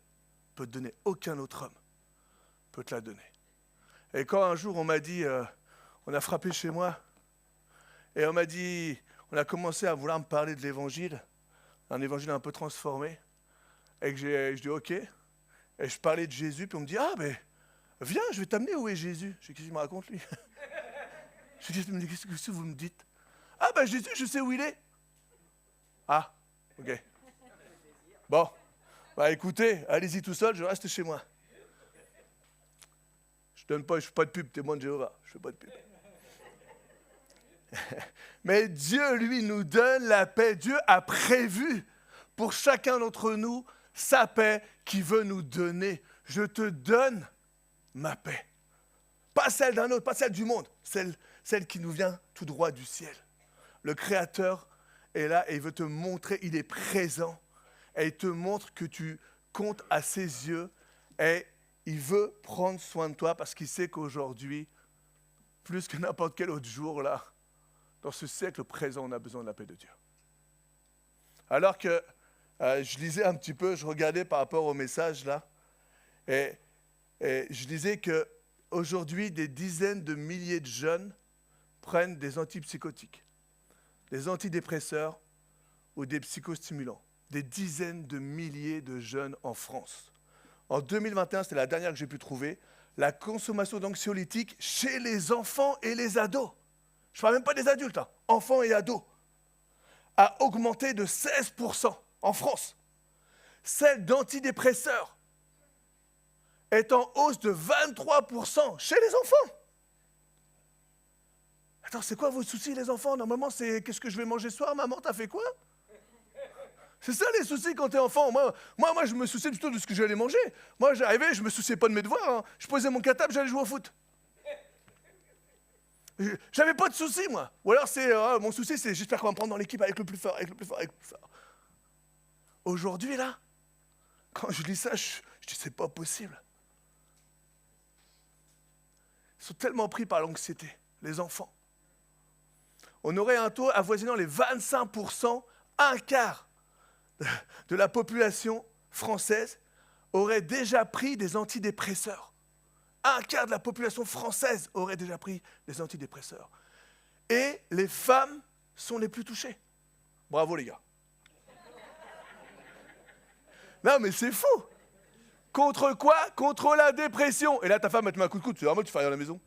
peut te donner. Aucun autre homme peut te la donner. Et quand un jour on m'a dit, on a frappé chez moi, et on m'a dit, on a commencé à vouloir me parler de l'évangile, un évangile un peu transformé, et que je dis ok, et je parlais de Jésus, puis on me dit, ah ben, viens, je vais t'amener où est Jésus. Je dis, qu'est-ce qu'il me raconte lui? Je dis, mais qu'est-ce que vous me dites? Ah ben Jésus, je sais où il est. Ah, ok. Bon, bah écoutez, allez-y tout seul, je reste chez moi. Je ne fais pas de pub, témoin de Jéhovah, je ne fais pas de pub. Mais Dieu, lui, nous donne la paix. Dieu a prévu pour chacun d'entre nous sa paix qu'il veut nous donner. Je te donne ma paix. Pas celle d'un autre, pas celle du monde, celle qui nous vient tout droit du ciel. Le Créateur est là et il veut te montrer, il est présent. Et il te montre que tu comptes à ses yeux et il veut prendre soin de toi parce qu'il sait qu'aujourd'hui, plus que n'importe quel autre jour, là, dans ce siècle présent, on a besoin de la paix de Dieu. Alors que je lisais un petit peu, je regardais par rapport au message là, et je disais qu'aujourd'hui, des dizaines de milliers de jeunes prennent des antipsychotiques, des antidépresseurs ou des psychostimulants. Des dizaines de milliers de jeunes en France. En 2021, c'était la dernière que j'ai pu trouver, la consommation d'anxiolytiques chez les enfants et les ados, je ne parle même pas des adultes, hein, enfants et ados, a augmenté de 16% en France. Celle d'antidépresseurs est en hausse de 23% chez les enfants. Attends, c'est quoi vos soucis les enfants? Normalement, c'est qu'est-ce que je vais manger ce soir? Maman, t'as fait quoi? C'est ça les soucis quand t'es enfant. Moi, je me souciais plutôt de ce que j'allais manger. Moi, j'arrivais, je me souciais pas de mes devoirs. Hein. Je posais mon cartable, j'allais jouer au foot. J'avais pas de soucis, moi. Ou alors, mon souci, c'est j'espère qu'on va me prendre dans l'équipe avec le plus fort, avec le plus fort, avec le plus fort. Aujourd'hui, là, quand je lis ça, je dis, c'est pas possible. Ils sont tellement pris par l'anxiété, les enfants. On aurait un taux avoisinant les 25%, un quart de la population française aurait déjà pris des antidépresseurs. Un quart de la population française aurait déjà pris des antidépresseurs. Et les femmes sont les plus touchées. Bravo les gars. Non mais c'est fou. Contre quoi? Contre la dépression. Et là ta femme elle te met un coup de coude, c'est vraiment tu fais rien à la maison.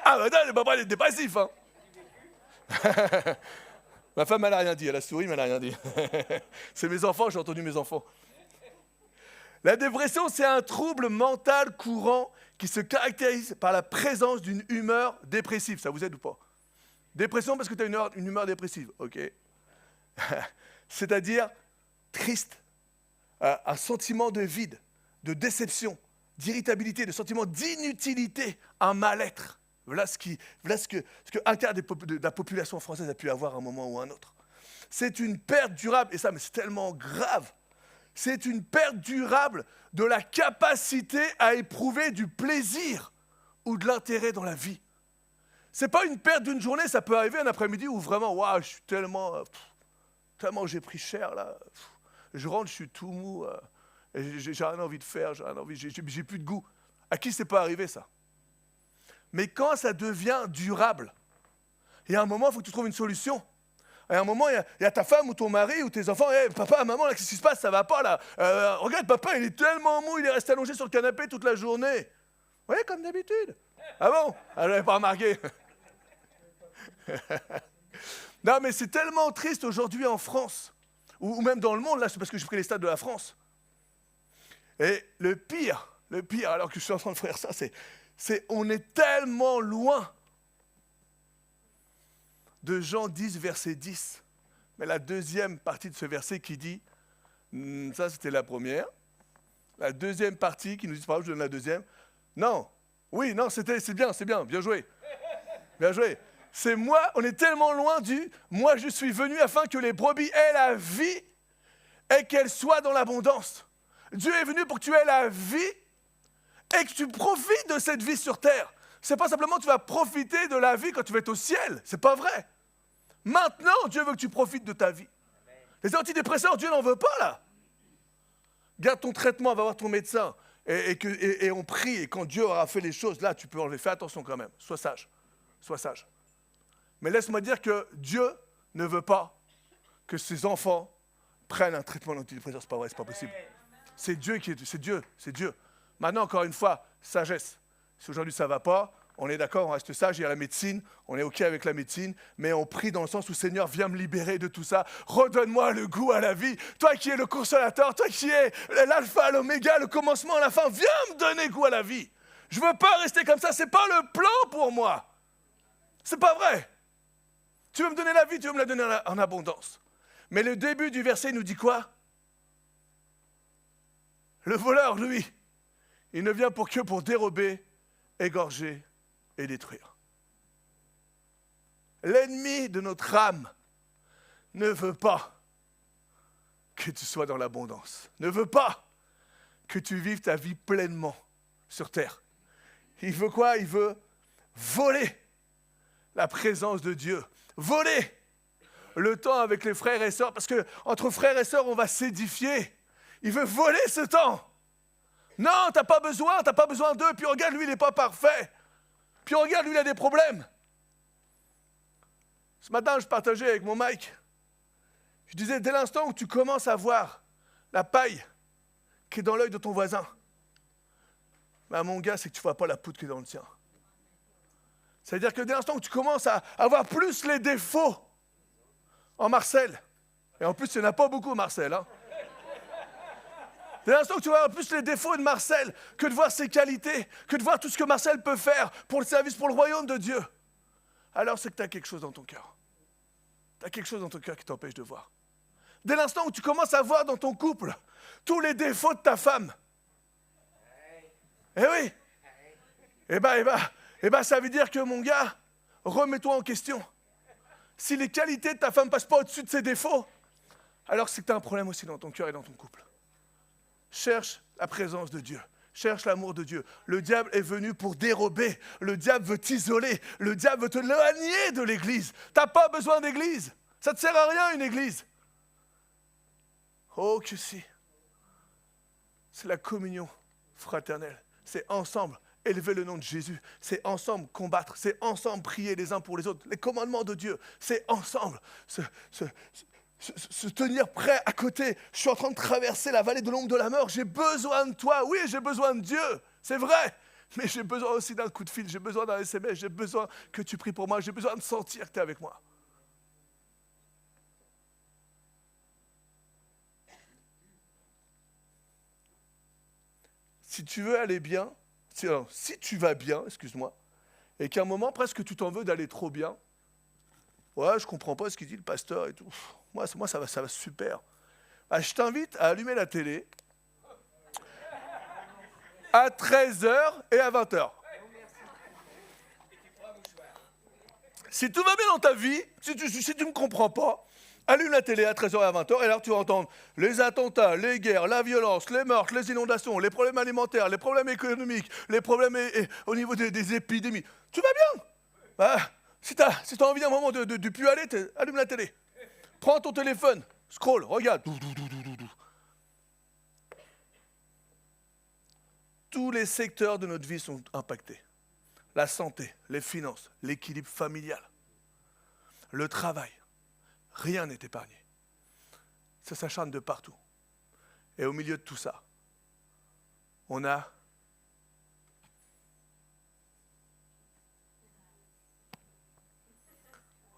Ah bah non, le papa il est dépressif hein. Ma femme, elle n'a rien dit. Elle a souri, mais elle n'a rien dit. C'est mes enfants, j'ai entendu mes enfants. La dépression, c'est un trouble mental courant qui se caractérise par la présence d'une humeur dépressive. Ça vous aide ou pas? Dépression parce que tu as une humeur dépressive, ok. C'est-à-dire triste, un sentiment de vide, de déception, d'irritabilité, de sentiment d'inutilité, un mal-être. Voilà ce que un quart de la population française a pu avoir à un moment ou à un autre. C'est une perte durable, et ça, mais c'est tellement grave. C'est une perte durable de la capacité à éprouver du plaisir ou de l'intérêt dans la vie. C'est pas une perte d'une journée, ça peut arriver un après-midi où vraiment, waouh, je suis tellement j'ai pris cher là. Je rentre, je suis tout mou, j'ai rien envie de faire, j'ai plus de goût. À qui c'est pas arrivé ça? Mais quand ça devient durable, il y a un moment, il faut que tu trouves une solution. Il y a un moment, il y a ta femme ou ton mari ou tes enfants. Hey, papa, maman, là, qu'est-ce qui se passe? Ça va pas, là. Regarde, papa, il est tellement mou, il est resté allongé sur le canapé toute la journée. Oui, comme d'habitude. Ah bon? Elle n'avait pas remarqué. Non, mais c'est tellement triste aujourd'hui en France, ou même dans le monde, là, c'est parce que j'ai pris les stades de la France. Et le pire, alors que je suis en train de faire ça, On est tellement loin de Jean 10, verset 10. Mais la deuxième partie de ce verset qui dit, ça c'était la première, la deuxième partie qui nous dit, par exemple, je donne la deuxième, non, oui, non, c'est bien joué. Bien joué. C'est moi, on est tellement loin du « moi je suis venu afin que les brebis aient la vie et qu'elles soient dans l'abondance ». Dieu est venu pour que tu aies la vie et que tu profites de cette vie sur terre. C'est pas simplement que tu vas profiter de la vie quand tu vas être au ciel, c'est pas vrai. Maintenant, Dieu veut que tu profites de ta vie. Les antidépresseurs, Dieu n'en veut pas là. Garde ton traitement, va voir ton médecin et on prie et quand Dieu aura fait les choses, là tu peux enlever. Fais attention quand même, sois sage. Mais laisse-moi dire que Dieu ne veut pas que ses enfants prennent un traitement d'antidépresseur. C'est pas vrai, c'est pas possible. C'est Dieu. Maintenant, encore une fois, sagesse. Si aujourd'hui ça ne va pas, on est d'accord, on reste sage, il y a la médecine, on est OK avec la médecine, mais on prie dans le sens où Seigneur, viens me libérer de tout ça. Redonne-moi le goût à la vie. Toi qui es le consolateur, toi qui es l'alpha, l'oméga, le commencement, la fin, viens me donner goût à la vie. Je ne veux pas rester comme ça, ce n'est pas le plan pour moi. C'est pas vrai. Tu veux me donner la vie, tu veux me la donner en abondance. Mais le début du verset nous dit quoi? Le voleur, lui, il ne vient que pour dérober, égorger et détruire. L'ennemi de notre âme ne veut pas que tu sois dans l'abondance, ne veut pas que tu vives ta vie pleinement sur terre. Il veut quoi? Il veut voler la présence de Dieu, voler le temps avec les frères et sœurs, parce qu'entre frères et sœurs, on va s'édifier. Il veut voler ce temps. Non, t'as pas besoin d'eux, puis regarde, lui, il n'est pas parfait. Puis regarde, lui, il a des problèmes. Ce matin, je partageais avec mon Mike. Je disais, dès l'instant où tu commences à voir la paille qui est dans l'œil de ton voisin, ben mon gars, c'est que tu ne vois pas la poudre qui est dans le tien. C'est-à-dire que dès l'instant où tu commences à avoir plus les défauts en Marcel, et en plus, il n'y en a pas beaucoup, Marcel, hein. Dès l'instant où tu vas avoir plus les défauts de Marcel que de voir ses qualités, que de voir tout ce que Marcel peut faire pour le service, pour le royaume de Dieu, alors c'est que tu as quelque chose dans ton cœur. Tu as quelque chose dans ton cœur qui t'empêche de voir. Dès l'instant où tu commences à voir dans ton couple tous les défauts de ta femme, eh oui, eh ben, ça veut dire que mon gars, remets-toi en question. Si les qualités de ta femme ne passent pas au-dessus de ses défauts, alors c'est que tu as un problème aussi dans ton cœur et dans ton couple. Cherche la présence de Dieu. Cherche l'amour de Dieu. Le diable est venu pour dérober. Le diable veut t'isoler. Le diable veut te éloigner de l'église. Tu n'as pas besoin d'église. Ça ne te sert à rien, une église. Oh que si. C'est la communion fraternelle. C'est ensemble élever le nom de Jésus. C'est ensemble combattre. C'est ensemble prier les uns pour les autres. Les commandements de Dieu. C'est ensemble se tenir prêt à côté. Je suis en train de traverser la vallée de l'ombre de la mort. J'ai besoin de toi. Oui, j'ai besoin de Dieu. C'est vrai. Mais j'ai besoin aussi d'un coup de fil. J'ai besoin d'un SMS. J'ai besoin que tu pries pour moi. J'ai besoin de sentir que tu es avec moi. Si tu veux aller bien, si tu vas bien, excuse-moi, et qu'à un moment presque tu t'en veux d'aller trop bien, ouais, je comprends pas ce qu'il dit le pasteur et tout. Moi ça va super. Ah, je t'invite à allumer la télé à 13h et à 20h. Si tout va bien dans ta vie, si tu ne me comprends pas, allume la télé à 13h et à 20h et alors tu vas entendre les attentats, les guerres, la violence, les meurtres, les inondations, les problèmes alimentaires, les problèmes économiques, les problèmes au niveau des épidémies. Tu vas bien? Bah, si tu as envie d'un moment de plus aller, allume la télé. Prends ton téléphone, scroll, regarde. Tous les secteurs de notre vie sont impactés. La santé, les finances, l'équilibre familial, le travail. Rien n'est épargné. Ça s'acharne de partout. Et au milieu de tout ça, on a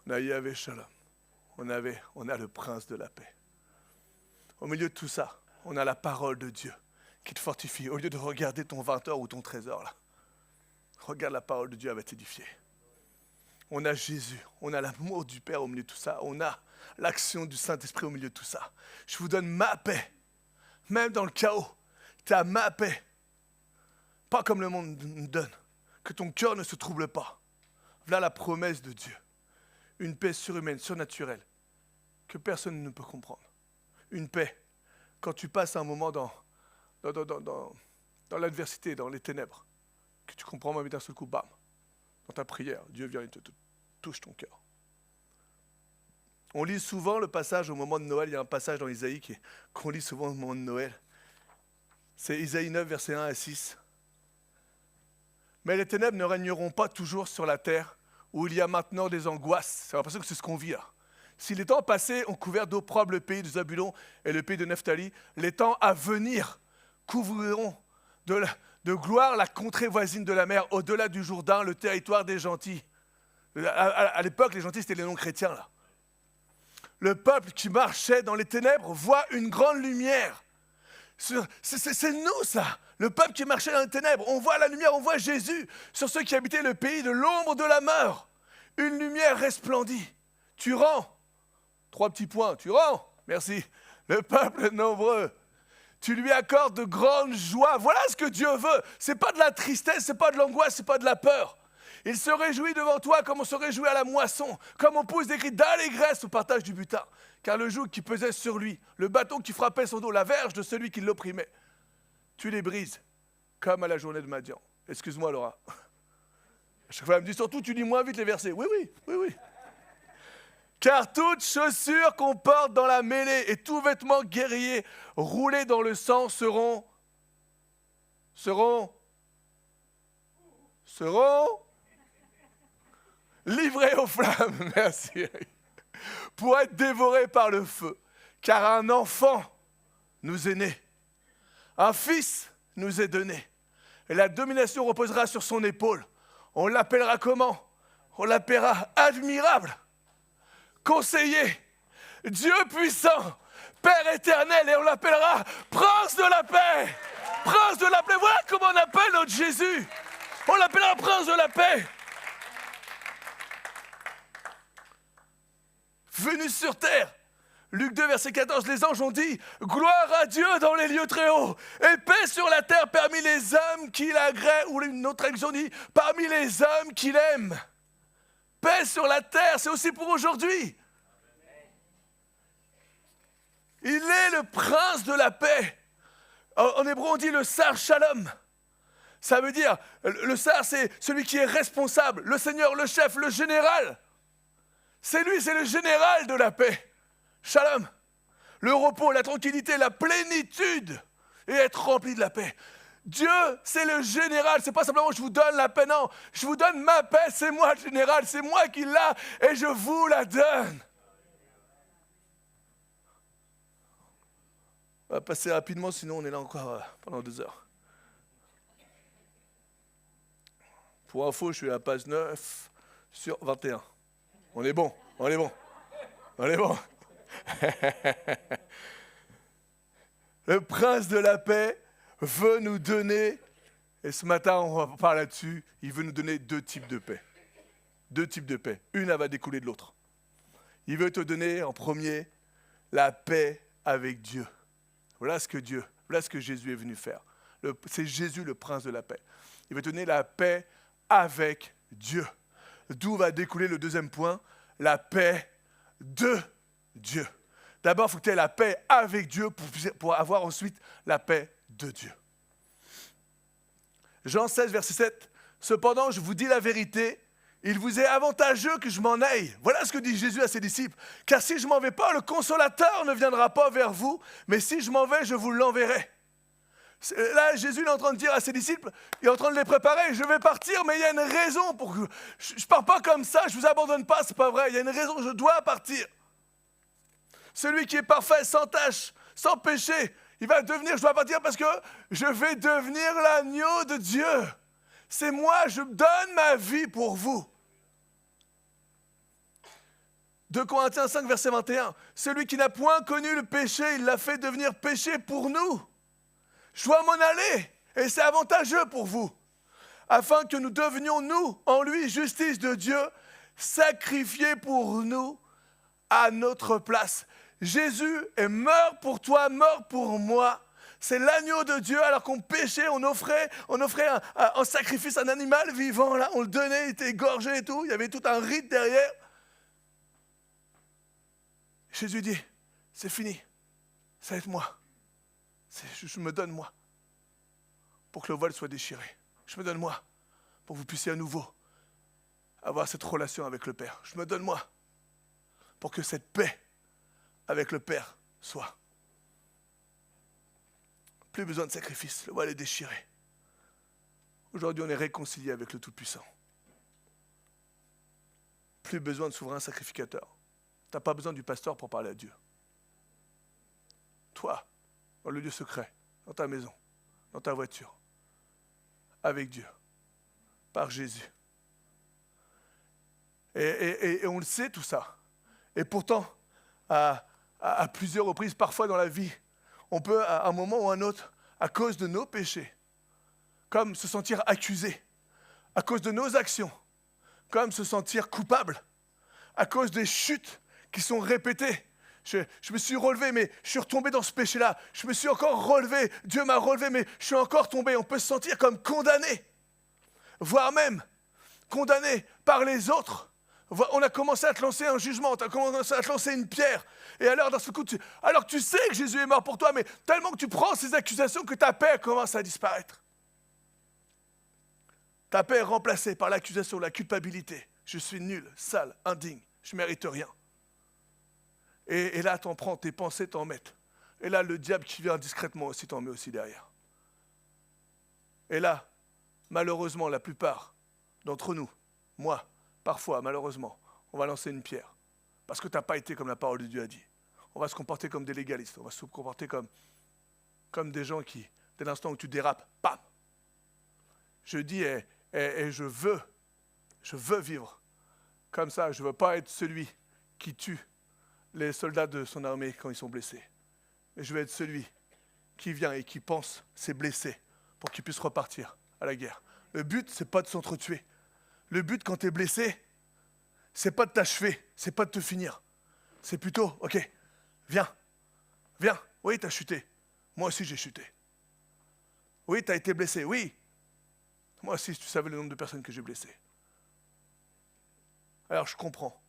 Yahvé Shalom. On a le prince de la paix. Au milieu de tout ça, on a la parole de Dieu qui te fortifie. Au lieu de regarder ton 20h ou ton 13h là, regarde la parole de Dieu, elle va t'édifier. On a Jésus, on a l'amour du Père au milieu de tout ça, on a l'action du Saint-Esprit au milieu de tout ça. Je vous donne ma paix, même dans le chaos, tu as ma paix. Pas comme le monde nous donne, que ton cœur ne se trouble pas. Voilà la promesse de Dieu, une paix surhumaine, surnaturelle, que personne ne peut comprendre. Une paix, quand tu passes un moment dans l'adversité, dans les ténèbres, que tu comprends même d'un seul coup, bam, dans ta prière, Dieu vient et te touche ton cœur. On lit souvent le passage au moment de Noël, il y a un passage dans Isaïe qu'on lit souvent au moment de Noël. C'est Isaïe 9, versets 1 à 6. Mais les ténèbres ne régneront pas toujours sur la terre, où il y a maintenant des angoisses. C'est l'impression que c'est ce qu'on vit là. Si les temps passés ont couvert d'opprobre le pays de Zabulon et le pays de Nephtali, les temps à venir couvriront de gloire la contrée voisine de la mer, au-delà du Jourdain, le territoire des gentils. À l'époque, les gentils, c'était les non-chrétiens, là. Le peuple qui marchait dans les ténèbres voit une grande lumière. C'est nous, ça. Le peuple qui marchait dans les ténèbres. On voit la lumière, on voit Jésus sur ceux qui habitaient le pays de l'ombre de la mort. Une lumière resplendit. Tu rends. 3 petits points. Tu rends. Merci. Le peuple nombreux. Tu lui accordes de grandes joies. Voilà ce que Dieu veut. C'est pas de la tristesse, c'est pas de l'angoisse, c'est pas de la peur. Il se réjouit devant toi comme on se réjouit à la moisson, comme on pousse des cris d'allégresse au partage du butin. Car le joug qui pesait sur lui, le bâton qui frappait son dos, la verge de celui qui l'opprimait, tu les brises comme à la journée de Madian. Excuse-moi Laura. À chaque fois elle me dit surtout tu lis moins vite les versets. Oui. Car toute chaussure qu'on porte dans la mêlée et tout vêtement guerrier roulé dans le sang seront livrés aux flammes, merci, pour être dévorés par le feu. Car un enfant nous est né, un fils nous est donné, et la domination reposera sur son épaule. On l'appellera comment? On l'appellera admirable, conseiller, Dieu puissant, Père éternel, et on l'appellera prince de la paix. Prince de la paix, voilà comment on appelle notre Jésus. On l'appellera prince de la paix. Venu sur terre. Luc 2, verset 14, les anges ont dit « Gloire à Dieu dans les lieux très hauts, et paix sur la terre parmi les hommes qui l'agréent. » Ou une autre traduction dit « Parmi les hommes qui l'aiment. » Paix sur la terre, c'est aussi pour aujourd'hui. Il est le prince de la paix. En hébreu, on dit le sar shalom. Ça veut dire, le sar, c'est celui qui est responsable, le seigneur, le chef, le général. C'est lui, c'est le général de la paix. Shalom. Le repos, la tranquillité, la plénitude et être rempli de la paix. Dieu, c'est le général. C'est pas simplement je vous donne la paix, non. Je vous donne ma paix, c'est moi le général, c'est moi qui l'a et je vous la donne. On va passer rapidement, sinon on est là encore pendant 2 heures. Pour info, je suis à la page 9 sur 21. On est bon. Le prince de la paix veut nous donner, et ce matin on va parler là-dessus, il veut nous donner 2 types de paix. 2 types de paix. Une, elle va découler de l'autre. Il veut te donner en premier la paix avec Dieu. Voilà ce que Jésus est venu faire. C'est Jésus le prince de la paix. Il veut te donner la paix avec Dieu. D'où va découler le 2e point, la paix de Dieu. D'abord, il faut que tu aies la paix avec Dieu pour avoir ensuite la paix de Dieu. Jean 16, verset 7. Cependant, je vous dis la vérité, il vous est avantageux que je m'en aille. Voilà ce que dit Jésus à ses disciples. Car si je ne m'en vais pas, le consolateur ne viendra pas vers vous, mais si je m'en vais, je vous l'enverrai. Là, Jésus est en train de dire à ses disciples, il est en train de les préparer, je vais partir, mais il y a une raison pour que... Je ne pars pas comme ça, je ne vous abandonne pas, c'est pas vrai, il y a une raison, je dois partir. Celui qui est parfait, sans tache, sans péché, il va devenir, je dois partir parce que je vais devenir l'agneau de Dieu. C'est moi, je donne ma vie pour vous. 2 Corinthiens 5, verset 21. Celui qui n'a point connu le péché, il l'a fait devenir péché pour nous. Je dois m'en aller et c'est avantageux pour vous. afin que nous devenions, nous, en lui, justice de Dieu, sacrifié pour nous à notre place. Jésus est mort pour toi, mort pour moi. C'est l'agneau de Dieu, alors qu'on péchait, on offrait un sacrifice, un animal vivant, là, on le donnait, il était égorgé et tout, il y avait tout un rite derrière. Jésus dit, c'est fini, ça va être moi. Je me donne moi, pour que le voile soit déchiré. Je me donne moi, pour que vous puissiez à nouveau avoir cette relation avec le Père. Je me donne moi, pour que cette paix avec le Père soit. Plus besoin de sacrifice, le voile est déchiré. Aujourd'hui, on est réconcilié avec le Tout-Puissant. Plus besoin de souverain sacrificateur. Tu n'as pas besoin du pasteur pour parler à Dieu. Toi, dans le lieu secret, dans ta maison, dans ta voiture, avec Dieu, par Jésus. Et on le sait tout ça. Et pourtant, à plusieurs reprises, parfois dans la vie, on peut, à un moment ou à un autre, à cause de nos péchés, comme se sentir accusé, à cause de nos actions, comme se sentir coupable, à cause des chutes qui sont répétées. Je me suis relevé, mais je suis retombé dans ce péché-là. Je me suis encore relevé, Dieu m'a relevé, mais je suis encore tombé. On peut se sentir comme condamné, voire même condamné par les autres. On a commencé à te lancer un jugement, tu as commencé à te lancer une pierre. Et alors, dans ce coup, alors tu sais que Jésus est mort pour toi, mais tellement que tu prends ces accusations que ta paix commence à disparaître. Ta paix est remplacée par l'accusation, la culpabilité. Je suis nul, sale, indigne, je ne mérite rien. Et là, t'en prends, tes pensées t'en mettent. Et là, le diable qui vient discrètement aussi t'en met aussi derrière. Et là, malheureusement, la plupart d'entre nous, moi, parfois, malheureusement, on va lancer une pierre. Parce que tu n'as pas été comme la parole de Dieu a dit. On va se comporter comme des légalistes. On va se comporter comme des gens qui, dès l'instant où tu dérapes, bam. Je dis, et je veux vivre comme ça. Je ne veux pas être celui qui tue les soldats de son armée quand ils sont blessés. Mais je veux être celui qui vient et qui pense ses blessés pour qu'ils puissent repartir à la guerre. Le but, ce n'est pas de s'entretuer. Le but, quand tu es blessé, c'est pas de t'achever, c'est pas de te finir. C'est plutôt, ok, viens. Oui, tu as chuté. Moi aussi, j'ai chuté. Oui, tu as été blessé. Oui. Moi aussi, tu savais le nombre de personnes que j'ai blessées. Alors, je comprends.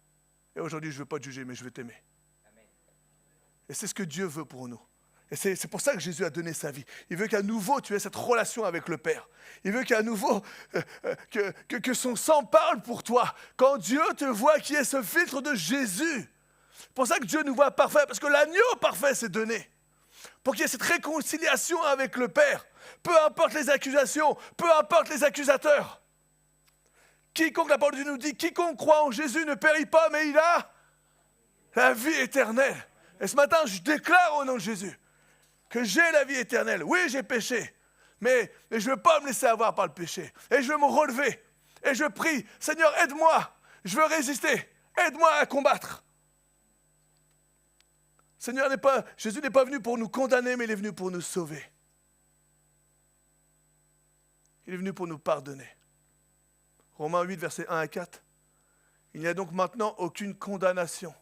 Et aujourd'hui, je ne veux pas te juger, mais je veux t'aimer. Et c'est ce que Dieu veut pour nous. Et c'est pour ça que Jésus a donné sa vie. Il veut qu'à nouveau tu aies cette relation avec le Père. Il veut qu'à nouveau que son sang parle pour toi. Quand Dieu te voit, qu'il y ait ce filtre de Jésus. C'est pour ça que Dieu nous voit parfait, parce que l'agneau parfait s'est donné. Pour qu'il y ait cette réconciliation avec le Père. Peu importe les accusations, peu importe les accusateurs. Quiconque, la parole de Dieu nous dit, quiconque croit en Jésus ne périt pas, mais il a la vie éternelle. Et ce matin, je déclare au nom de Jésus que j'ai la vie éternelle. Oui, j'ai péché, mais je ne veux pas me laisser avoir par le péché. Et je veux me relever. Et je prie, Seigneur, aide-moi. Je veux résister. Aide-moi à combattre. Seigneur, Jésus n'est pas venu pour nous condamner, mais il est venu pour nous sauver. Il est venu pour nous pardonner. Romains 8, versets 1 à 4. Il n'y a donc maintenant aucune condamnation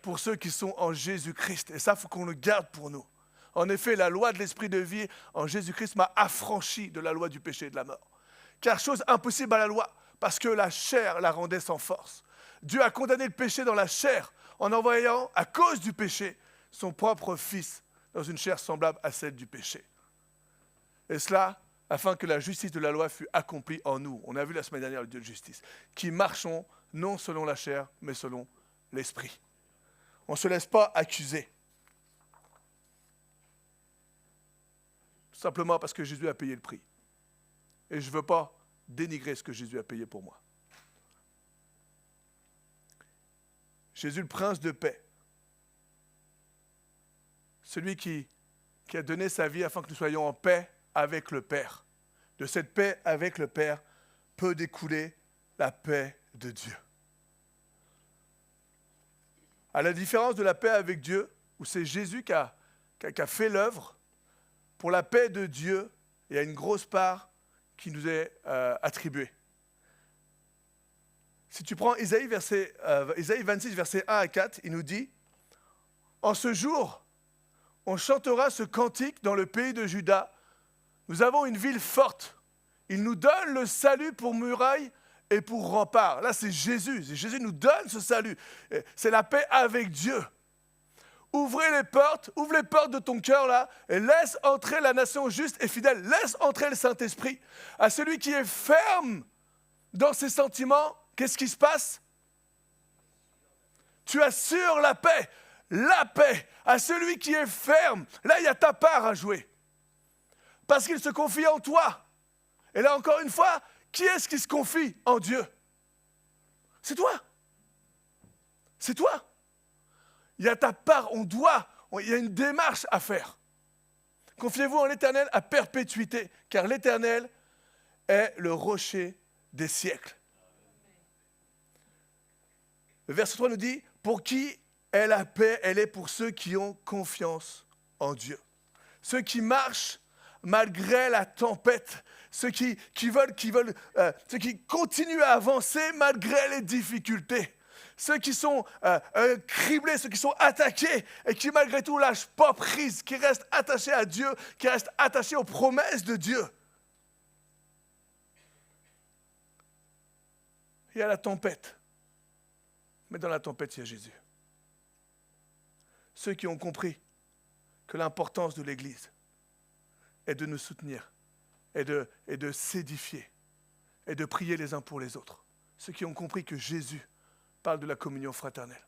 pour ceux qui sont en Jésus-Christ. Et ça, il faut qu'on le garde pour nous. En effet, la loi de l'esprit de vie en Jésus-Christ m'a affranchi de la loi du péché et de la mort. Car chose impossible à la loi, parce que la chair la rendait sans force. Dieu a condamné le péché dans la chair en envoyant, à cause du péché, son propre Fils dans une chair semblable à celle du péché. Et cela, afin que la justice de la loi fût accomplie en nous. On a vu la semaine dernière le Dieu de justice. Qui marchons non selon la chair, mais selon l'esprit. On ne se laisse pas accuser. Tout simplement parce que Jésus a payé le prix. Et je ne veux pas dénigrer ce que Jésus a payé pour moi. Jésus, le prince de paix. Celui qui a donné sa vie afin que nous soyons en paix avec le Père. De cette paix avec le Père peut découler la paix de Dieu. À la différence de la paix avec Dieu, où c'est Jésus qui a fait l'œuvre, pour la paix de Dieu, il y a une grosse part qui nous est attribué. Si tu prends Isaïe 26, versets 1 à 4, il nous dit « En ce jour, on chantera ce cantique dans le pays de Juda. Nous avons une ville forte. Il nous donne le salut pour muraille et pour rempart. » Là, c'est Jésus. Jésus nous donne ce salut. C'est la paix avec Dieu. Ouvre les portes de ton cœur là, et laisse entrer la nation juste et fidèle. Laisse entrer le Saint-Esprit. À celui qui est ferme dans ses sentiments, qu'est-ce qui se passe? Tu assures la paix. La paix. À celui qui est ferme, là, il y a ta part à jouer. Parce qu'il se confie en toi. Et là, encore une fois, qui est-ce qui se confie en Dieu? C'est toi. C'est toi. Il y a ta part, il y a une démarche à faire. Confiez-vous en l'Éternel à perpétuité, car l'Éternel est le rocher des siècles. Le verset 3 nous dit, pour qui est la paix? Elle est pour ceux qui ont confiance en Dieu. Ceux qui marchent malgré la tempête, ceux qui continuent à avancer malgré les difficultés. Ceux qui sont criblés, ceux qui sont attaqués et qui malgré tout lâchent pas prise, qui restent attachés à Dieu, qui restent attachés aux promesses de Dieu. Il y a la tempête, mais dans la tempête, il y a Jésus. Ceux qui ont compris que l'importance de l'Église est de nous soutenir et de s'édifier et de prier les uns pour les autres. Ceux qui ont compris que Jésus parle de la communion fraternelle.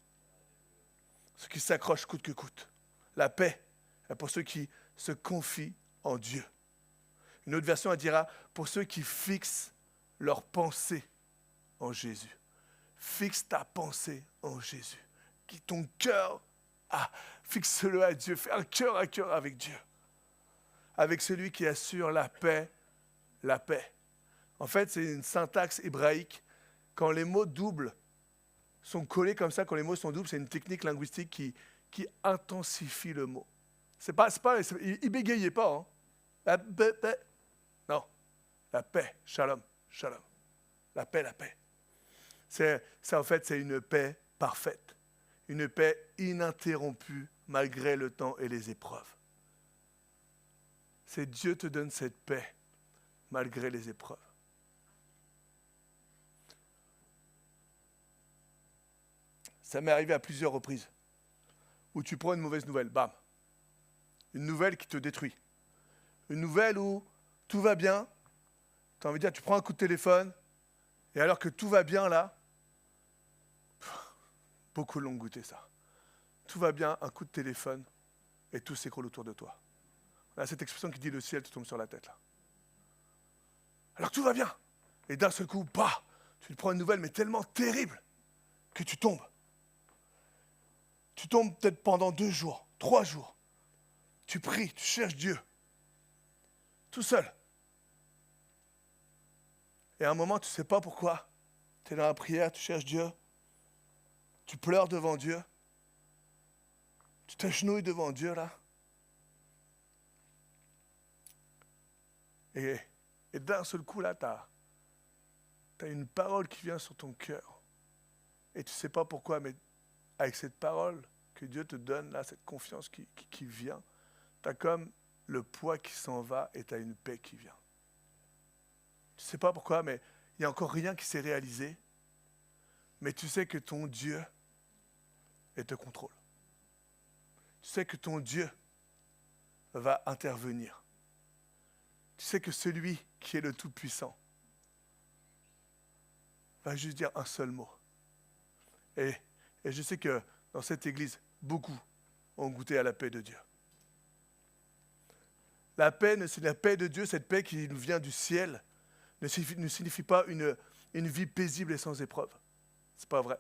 Ceux qui s'accrochent coûte que coûte. La paix est pour ceux qui se confient en Dieu. Une autre version, elle dira, pour ceux qui fixent leur pensée en Jésus. Fixe ta pensée en Jésus. Ton cœur, fixe-le à Dieu. Fais un cœur à cœur avec Dieu. Avec celui qui assure la paix, la paix. En fait, c'est une syntaxe hébraïque. Quand les mots doubles sont collés comme ça, quand les mots sont doubles, c'est une technique linguistique qui intensifie le mot. Il bégayait pas. Hein. La paix. Non. La paix. Shalom. Shalom. La paix, la paix. En fait, c'est une paix parfaite. Une paix ininterrompue malgré le temps et les épreuves. C'est Dieu te donne cette paix malgré les épreuves. Ça m'est arrivé à plusieurs reprises où tu prends une mauvaise nouvelle, bam. Une nouvelle qui te détruit. Une nouvelle où tout va bien, tu as envie de dire, tu prends un coup de téléphone, et alors que tout va bien là, beaucoup l'ont goûté ça. Tout va bien, un coup de téléphone, et tout s'écroule autour de toi. On a cette expression qui dit le ciel te tombe sur la tête là. Alors tout va bien, et d'un seul coup, tu te prends une nouvelle mais tellement terrible que tu tombes. Tu tombes peut-être pendant 2 jours, 3 jours. Tu pries, tu cherches Dieu. Tout seul. Et à un moment, tu ne sais pas pourquoi. Tu es dans la prière, tu cherches Dieu. Tu pleures devant Dieu. Tu t'agenouilles devant Dieu, là. Et d'un seul coup, là, tu as une parole qui vient sur ton cœur. Et tu ne sais pas pourquoi, mais avec cette parole que Dieu te donne, là, cette confiance qui vient, tu as comme le poids qui s'en va et tu as une paix qui vient. Tu ne sais pas pourquoi, mais il n'y a encore rien qui s'est réalisé. Mais tu sais que ton Dieu te contrôle. Tu sais que ton Dieu va intervenir. Tu sais que celui qui est le Tout-Puissant va juste dire un seul mot. Et je sais que dans cette église, beaucoup ont goûté à la paix de Dieu. La paix de Dieu, cette paix qui nous vient du ciel, ne signifie pas une vie paisible et sans épreuve. Ce n'est pas vrai.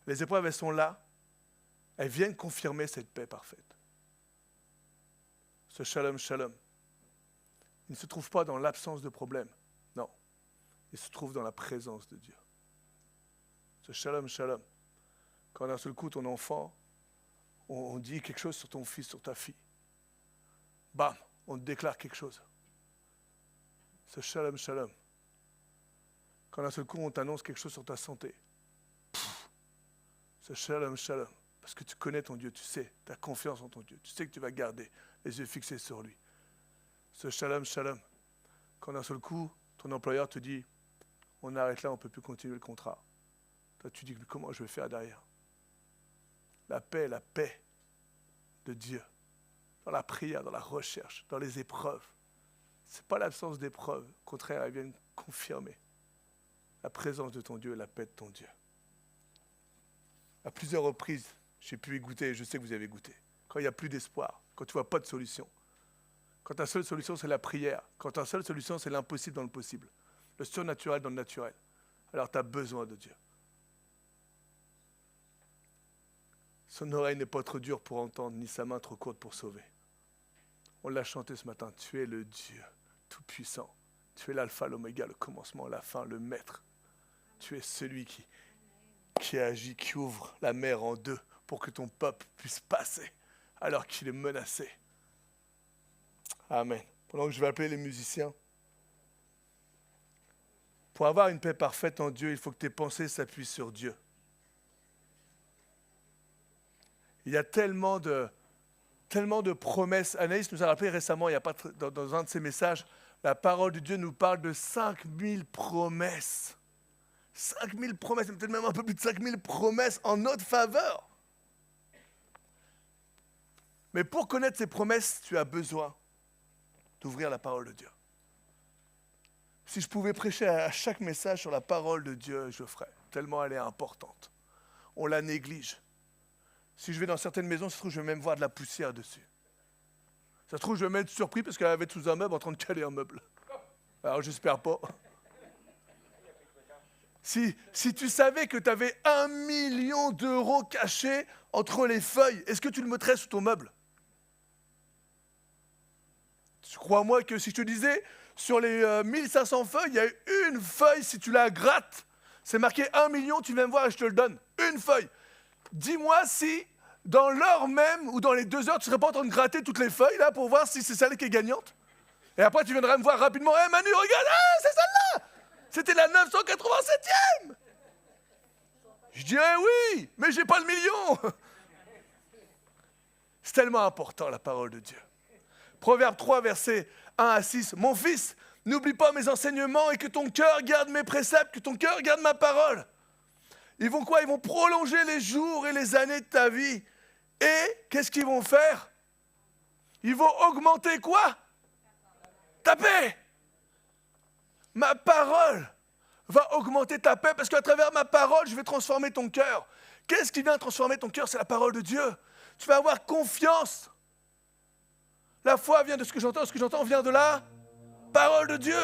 Les épreuves, elles sont là. Elles viennent confirmer cette paix parfaite. Ce shalom, shalom, il ne se trouve pas dans l'absence de problème. Non. Il se trouve dans la présence de Dieu. Ce shalom, shalom. Quand d'un seul coup, ton enfant, on dit quelque chose sur ton fils, sur ta fille. Bam, on te déclare quelque chose. Ce shalom, shalom. Quand d'un seul coup, on t'annonce quelque chose sur ta santé. Ce shalom, shalom. Parce que tu connais ton Dieu, tu sais, tu as confiance en ton Dieu. Tu sais que tu vas garder les yeux fixés sur lui. Ce shalom, shalom. Quand d'un seul coup, ton employeur te dit, on arrête là, on ne peut plus continuer le contrat. Toi, tu dis, comment je vais faire derrière? La paix de Dieu. Dans la prière, dans la recherche, dans les épreuves. Ce n'est pas l'absence d'épreuves. Au contraire, elles viennent confirmer la présence de ton Dieu et la paix de ton Dieu. À plusieurs reprises, j'ai pu y goûter, je sais que vous avez goûté. Quand il n'y a plus d'espoir, quand tu ne vois pas de solution. Quand ta seule solution, c'est la prière. Quand ta seule solution, c'est l'impossible dans le possible. Le surnaturel dans le naturel. Alors tu as besoin de Dieu. Son oreille n'est pas trop dure pour entendre, ni sa main trop courte pour sauver. On l'a chanté ce matin. Tu es le Dieu tout-puissant. Tu es l'alpha, l'oméga, le commencement, la fin, le maître. Tu es celui qui agit, qui ouvre la mer en deux pour que ton peuple puisse passer alors qu'il est menacé. Amen. Pendant que je vais appeler les musiciens, pour avoir une paix parfaite en Dieu, il faut que tes pensées s'appuient sur Dieu. Il y a tellement de promesses. Anaïs nous a rappelé récemment, il y a pas dans un de ses messages, la parole de Dieu nous parle de 5000 promesses. 5000 promesses, peut-être même un peu plus de 5000 promesses en notre faveur. Mais pour connaître ces promesses, tu as besoin d'ouvrir la parole de Dieu. Si je pouvais prêcher à chaque message sur la parole de Dieu, je ferais, tellement elle est importante. On la néglige. Si je vais dans certaines maisons, ça se trouve, je vais même voir de la poussière dessus. Ça se trouve, je vais même être surpris parce qu'elle va être sous un meuble en train de caler un meuble. Alors, j'espère pas. Si tu savais que tu avais 1 million d'euros cachés entre les feuilles, est-ce que tu le mettrais sous ton meuble? Crois-moi que si je te disais, sur les 1500 feuilles, il y a une feuille, si tu la grattes, c'est marqué 1 million, tu viens me voir et je te le donne. Une feuille. Dis-moi si, dans l'heure même ou dans les 2 heures, tu ne serais pas en train de gratter toutes les feuilles là pour voir si c'est celle qui est gagnante. Et après, tu viendrais me voir rapidement. Hey Manu, regarde, c'est celle-là. C'était la 987e. Je dirais oui, mais j'ai pas le million. C'est tellement important la parole de Dieu. Proverbe 3, versets 1 à 6. Mon fils, n'oublie pas mes enseignements et que ton cœur garde mes préceptes, que ton cœur garde ma parole. Ils vont quoi? Ils vont prolonger les jours et les années de ta vie. Et qu'est-ce qu'ils vont faire? Ils vont augmenter quoi? Ta paix. Ma parole va augmenter ta paix parce qu'à travers ma parole, je vais transformer ton cœur. Qu'est-ce qui vient transformer ton cœur? C'est la parole de Dieu. Tu vas avoir confiance. La foi vient de ce que j'entends vient de la parole de Dieu.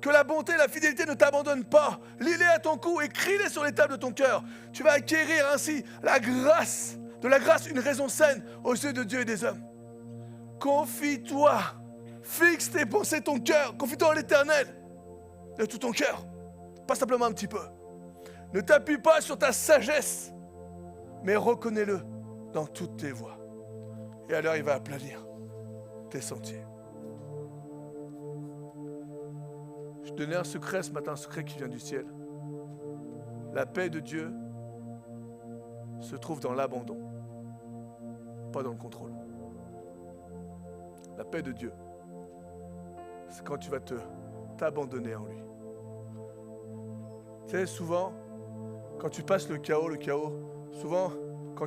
Que la bonté et la fidélité ne t'abandonnent pas. Lis-les à ton cou, écris-les sur les tables de ton cœur. Tu vas acquérir ainsi de la grâce, une raison saine aux yeux de Dieu et des hommes. Confie-toi, fixe tes pensées, ton cœur, confie-toi en l'Éternel, de tout ton cœur, pas simplement un petit peu. Ne t'appuie pas sur ta sagesse, mais reconnais-le dans toutes tes voies. Et alors il va aplanir tes sentiers. Je te donnais un secret ce matin, un secret qui vient du ciel. La paix de Dieu se trouve dans l'abandon, pas dans le contrôle. La paix de Dieu, c'est quand tu vas t'abandonner en lui. Tu sais, souvent, quand tu passes le chaos, souvent, quand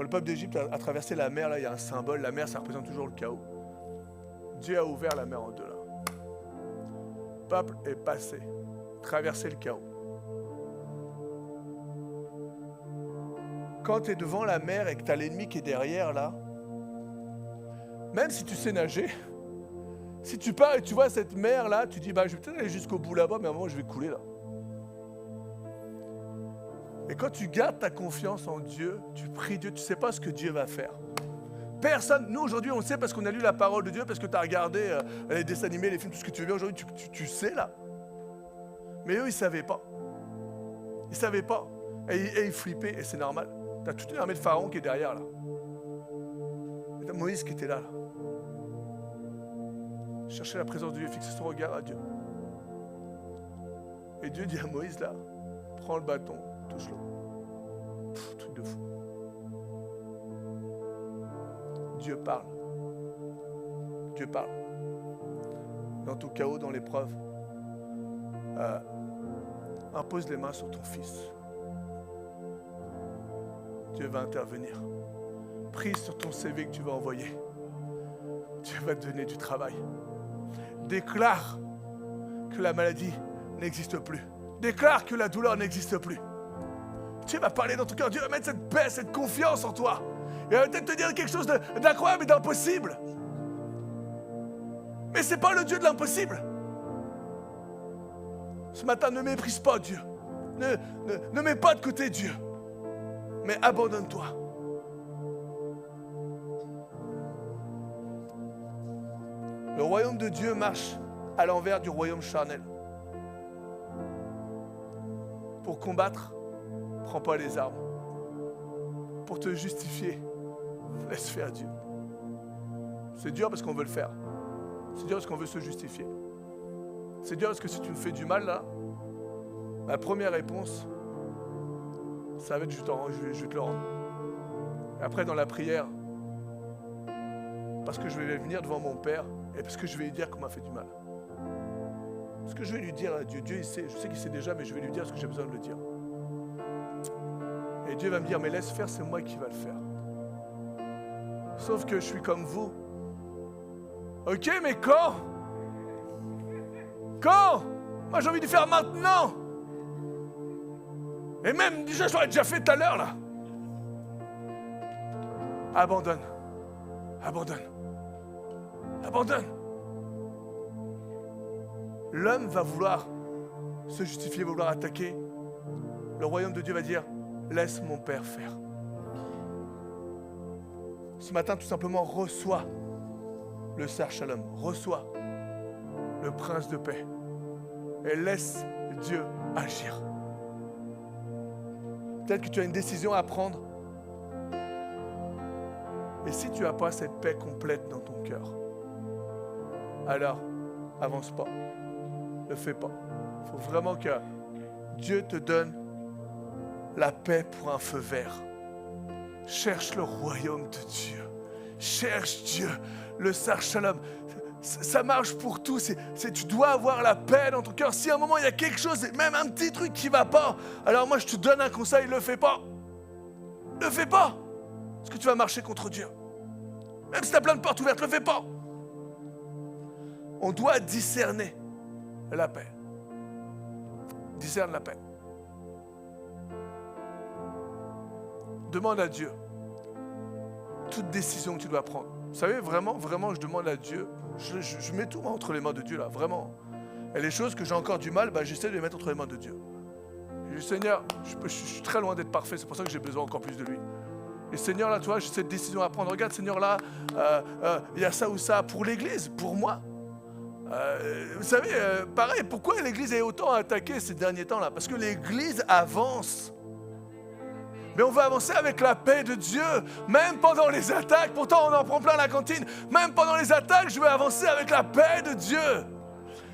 le peuple d'Égypte a traversé la mer, là, il y a un symbole, la mer, ça représente toujours le chaos. Dieu a ouvert la mer en deux, là. Le peuple est passé, traversé le chaos. Quand tu es devant la mer et que tu as l'ennemi qui est derrière, là, même si tu sais nager, si tu pars et tu vois cette mer-là, tu dis, je vais peut-être aller jusqu'au bout là-bas, mais à un moment, je vais couler là. Et quand tu gardes ta confiance en Dieu, tu pries Dieu, tu ne sais pas ce que Dieu va faire. Personne, nous aujourd'hui, on le sait parce qu'on a lu la parole de Dieu, parce que tu as regardé les dessins animés, les films, tout ce que tu veux bien aujourd'hui, tu sais là. Mais eux, ils ne savaient pas. Ils ne savaient pas. Et ils flippaient, et c'est normal. Tu as toute une armée de Pharaon qui est derrière là. Et tu as Moïse qui était là. chercher la présence de Dieu, fixer son regard à Dieu. Et Dieu dit à Moïse là, prends le bâton, touche-le. Truc de fou. Dieu parle. Dieu parle. Dans ton chaos, dans l'épreuve, impose les mains sur ton fils. Dieu va intervenir. Prie sur ton CV que tu vas envoyer. Dieu va te donner du travail. Déclare que la maladie n'existe plus. Déclare que la douleur n'existe plus. Dieu va parler dans ton cœur. Dieu va mettre cette paix, cette confiance en toi. Il va peut-être te dire quelque chose d'incroyable et d'impossible. Mais ce n'est pas le Dieu de l'impossible. Ce matin, ne méprise pas Dieu. Ne mets pas de côté Dieu. Mais abandonne-toi. Le royaume de Dieu marche à l'envers du royaume charnel. Pour combattre, prends pas les armes. Pour te justifier, laisse faire Dieu. C'est dur parce qu'on veut le faire. C'est dur parce qu'on veut se justifier. C'est dur parce que si tu me fais du mal là, ma première réponse, ça va être je vais te le rendre. Et après dans la prière, parce que je vais venir devant mon Père et parce que je vais lui dire qu'on m'a fait du mal. Ce que je vais lui dire à Dieu, Dieu il sait, je sais qu'il sait déjà, mais je vais lui dire ce que j'ai besoin de le dire. Et Dieu va me dire, mais laisse faire, c'est moi qui va le faire. Sauf que je suis comme vous. Ok, mais quand? Quand? Moi j'ai envie de faire maintenant. Et même déjà, je l'aurais déjà fait tout à l'heure là. Abandonne. Abandonne. Abandonne. L'homme va vouloir se justifier, va vouloir attaquer. Le royaume de Dieu va dire, laisse mon Père faire. Ce matin, tout simplement, reçois le Sar Shalom, reçois le Prince de paix et laisse Dieu agir. Peut-être que tu as une décision à prendre. Et si tu n'as pas cette paix complète dans ton cœur, alors avance pas. Ne fais pas. Il faut vraiment que Dieu te donne la paix pour un feu vert. Cherche le royaume de Dieu. Cherche Dieu, le Sar Shalom. Ça marche pour tout. Tu dois avoir la paix dans ton cœur. Si à un moment il y a quelque chose, même un petit truc qui ne va pas, alors moi je te donne un conseil, ne le fais pas. Ne le fais pas. Parce que tu vas marcher contre Dieu. Même si tu as plein de portes ouvertes, ne le fais pas. On doit discerner la paix. Discerne la paix. Demande à Dieu toute décision que tu dois prendre. Vous savez, vraiment, je demande à Dieu. Je mets tout entre les mains de Dieu là, vraiment. Et les choses que j'ai encore du mal, j'essaie de les mettre entre les mains de Dieu. Je dis, Seigneur, je suis très loin d'être parfait, c'est pour ça que j'ai besoin encore plus de lui. Et Seigneur, là, toi, j'ai cette décision à prendre. Regarde, Seigneur, là, il y a ça ou ça pour l'Église, pour moi. Vous savez, pareil, pourquoi l'Église est autant attaquée ces derniers temps-là? Parce que l'Église avance. Mais on va avancer avec la paix de Dieu, même pendant les attaques. Pourtant, on en prend plein la cantine. Même pendant les attaques, je vais avancer avec la paix de Dieu.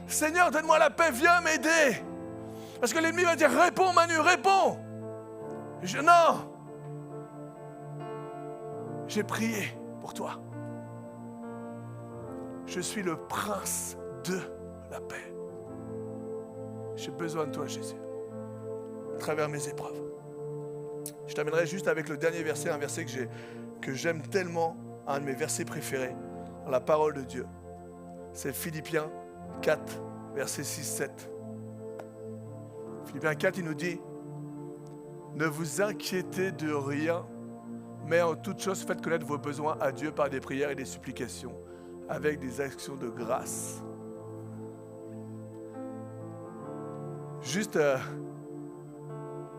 Seigneur, donne-moi la paix, viens m'aider. Parce que l'ennemi va dire, réponds Manu, réponds. Non. J'ai prié pour toi. Je suis le prince de la paix. J'ai besoin de toi, Jésus, à travers mes épreuves. Je terminerai juste avec le dernier verset, un verset que j'aime tellement, un de mes versets préférés dans la parole de Dieu. C'est Philippiens 4, versets 6-7. Philippiens 4, il nous dit, ne vous inquiétez de rien, mais en toute chose, faites connaître vos besoins à Dieu par des prières et des supplications, avec des actions de grâce. Juste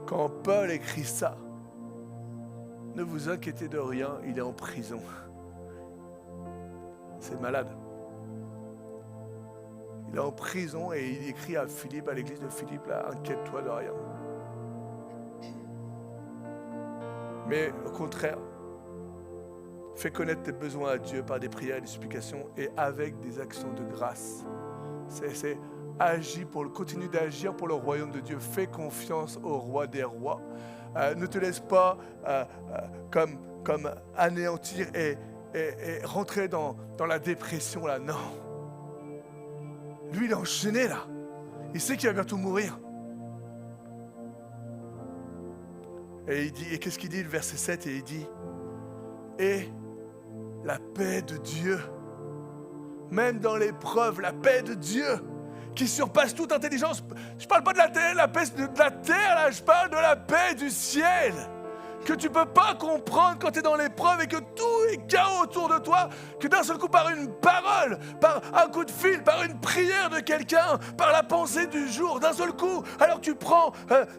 quand Paul écrit ça, ne vous inquiétez de rien, il est en prison. C'est malade. Il est en prison et il écrit à Philippe, à l'église de Philippe, là, inquiète-toi de rien. Mais au contraire, Fais connaître tes besoins à Dieu par des prières et des supplications et avec des actions de grâce. C'est agis continue d'agir pour le royaume de Dieu. Fais confiance au roi des rois. Ne te laisse pas comme anéantir et rentrer dans la dépression là. Non. Lui, il est enchaîné là. Il sait qu'il va bientôt mourir. Et il dit, et qu'est-ce qu'il dit le verset 7? Et il dit, et la paix de Dieu, même dans l'épreuve, la paix de Dieu qui surpasse toute intelligence. Je ne parle pas de la paix de la terre, là, je parle de la paix du ciel. Que tu ne peux pas comprendre quand tu es dans l'épreuve et que tout est chaos autour de toi, que d'un seul coup, par une parole, par un coup de fil, par une prière de quelqu'un, par la pensée du jour, d'un seul coup, alors que tu prends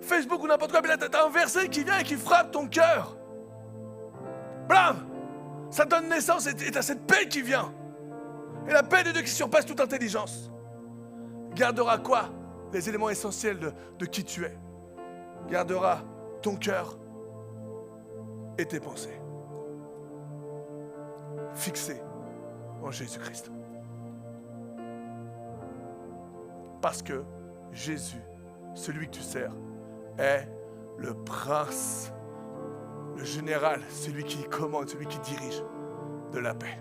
Facebook ou n'importe quoi, mais là, tu as un verset qui vient et qui frappe ton cœur. Blam! Ça donne naissance et tu as cette paix qui vient. Et la paix de Dieu qui surpasse toute intelligence gardera quoi? Les éléments essentiels de qui tu es. Gardera ton cœur et tes pensées fixées en Jésus-Christ. Parce que Jésus, celui que tu sers, est le prince, le général, celui qui commande, celui qui dirige de la paix.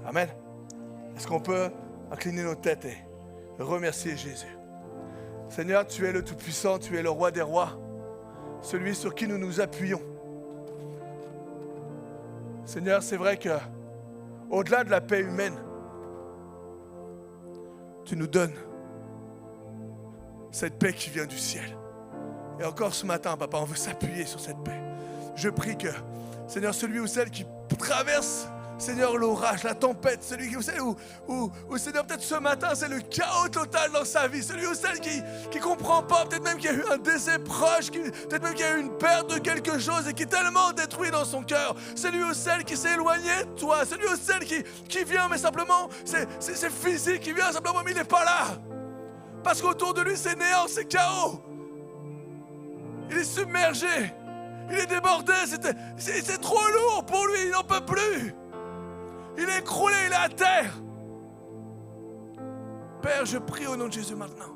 Amen. Est-ce qu'on peut incliner nos têtes et remercier Jésus? Seigneur, tu es le Tout-Puissant, tu es le Roi des Rois, celui sur qui nous nous appuyons. Seigneur, c'est vrai que au-delà de la paix humaine, tu nous donnes cette paix qui vient du ciel. Et encore ce matin, Papa, on veut s'appuyer sur cette paix. Je prie que, Seigneur, celui ou celle qui traverse, Seigneur, l'orage, la tempête, celui ou celle où Seigneur, peut-être ce matin, c'est le chaos total dans sa vie, celui ou celle qui ne comprend pas, peut-être même qu'il y a eu un décès proche, peut-être même qu'il y a eu une perte de quelque chose et qui est tellement détruit dans son cœur, celui ou celle qui s'est éloigné de toi, celui ou celle qui vient, mais simplement, c'est physique, qui vient simplement, mais il n'est pas là. Parce qu'autour de lui, c'est néant, c'est chaos. Il est submergé, il est débordé, c'est trop lourd pour lui, il n'en peut plus. Il est écroulé, il est à terre. Père, je prie au nom de Jésus maintenant.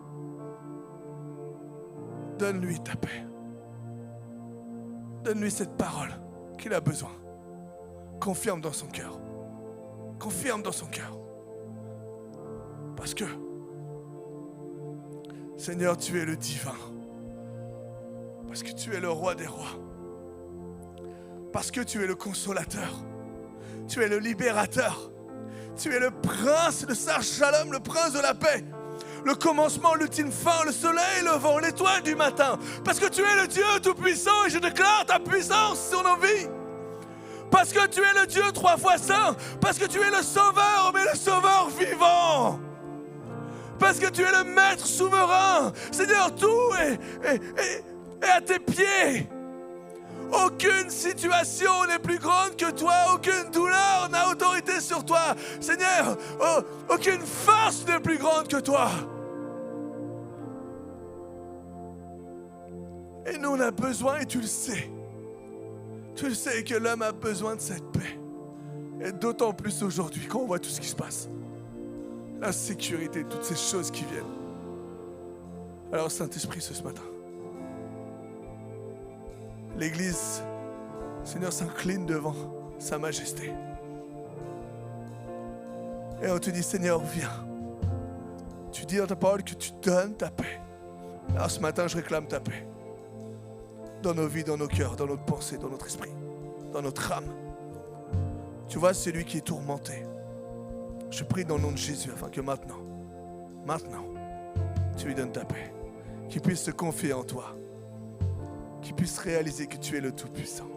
Donne-lui ta paix. Donne-lui cette parole qu'il a besoin. Confirme dans son cœur. Confirme dans son cœur. Parce que, Seigneur, tu es le divin. Parce que tu es le roi des rois. Parce que tu es le consolateur. Tu es le libérateur. Tu es le prince de Sar Shalom, le prince de la paix. Le commencement, l'ultime fin, le soleil levant, l'étoile du matin. Parce que tu es le Dieu tout-puissant et je déclare ta puissance sur nos vies. Parce que tu es le Dieu 3 fois saint. Parce que tu es le sauveur, mais le sauveur vivant. Parce que tu es le maître souverain. Seigneur, tout est à tes pieds. Aucune situation n'est plus grande que toi. Aucune douleur n'a autorité sur toi. Seigneur, aucune force n'est plus grande que toi. Et nous, on a besoin, et tu le sais. Tu le sais que l'homme a besoin de cette paix. Et d'autant plus aujourd'hui, quand on voit tout ce qui se passe. L'insécurité, toutes ces choses qui viennent. Alors, Saint-Esprit, ce matin, l'Église, Seigneur, s'incline devant sa majesté. Et on te dit, Seigneur, viens. Tu dis dans ta parole que tu donnes ta paix. Alors ce matin, je réclame ta paix. Dans nos vies, dans nos cœurs, dans notre pensée, dans notre esprit, dans notre âme. Tu vois, celui qui est tourmenté. Je prie dans le nom de Jésus afin que maintenant, tu lui donnes ta paix. Qu'il puisse se confier en toi. Qu'il puisse réaliser que tu es le Tout-Puissant.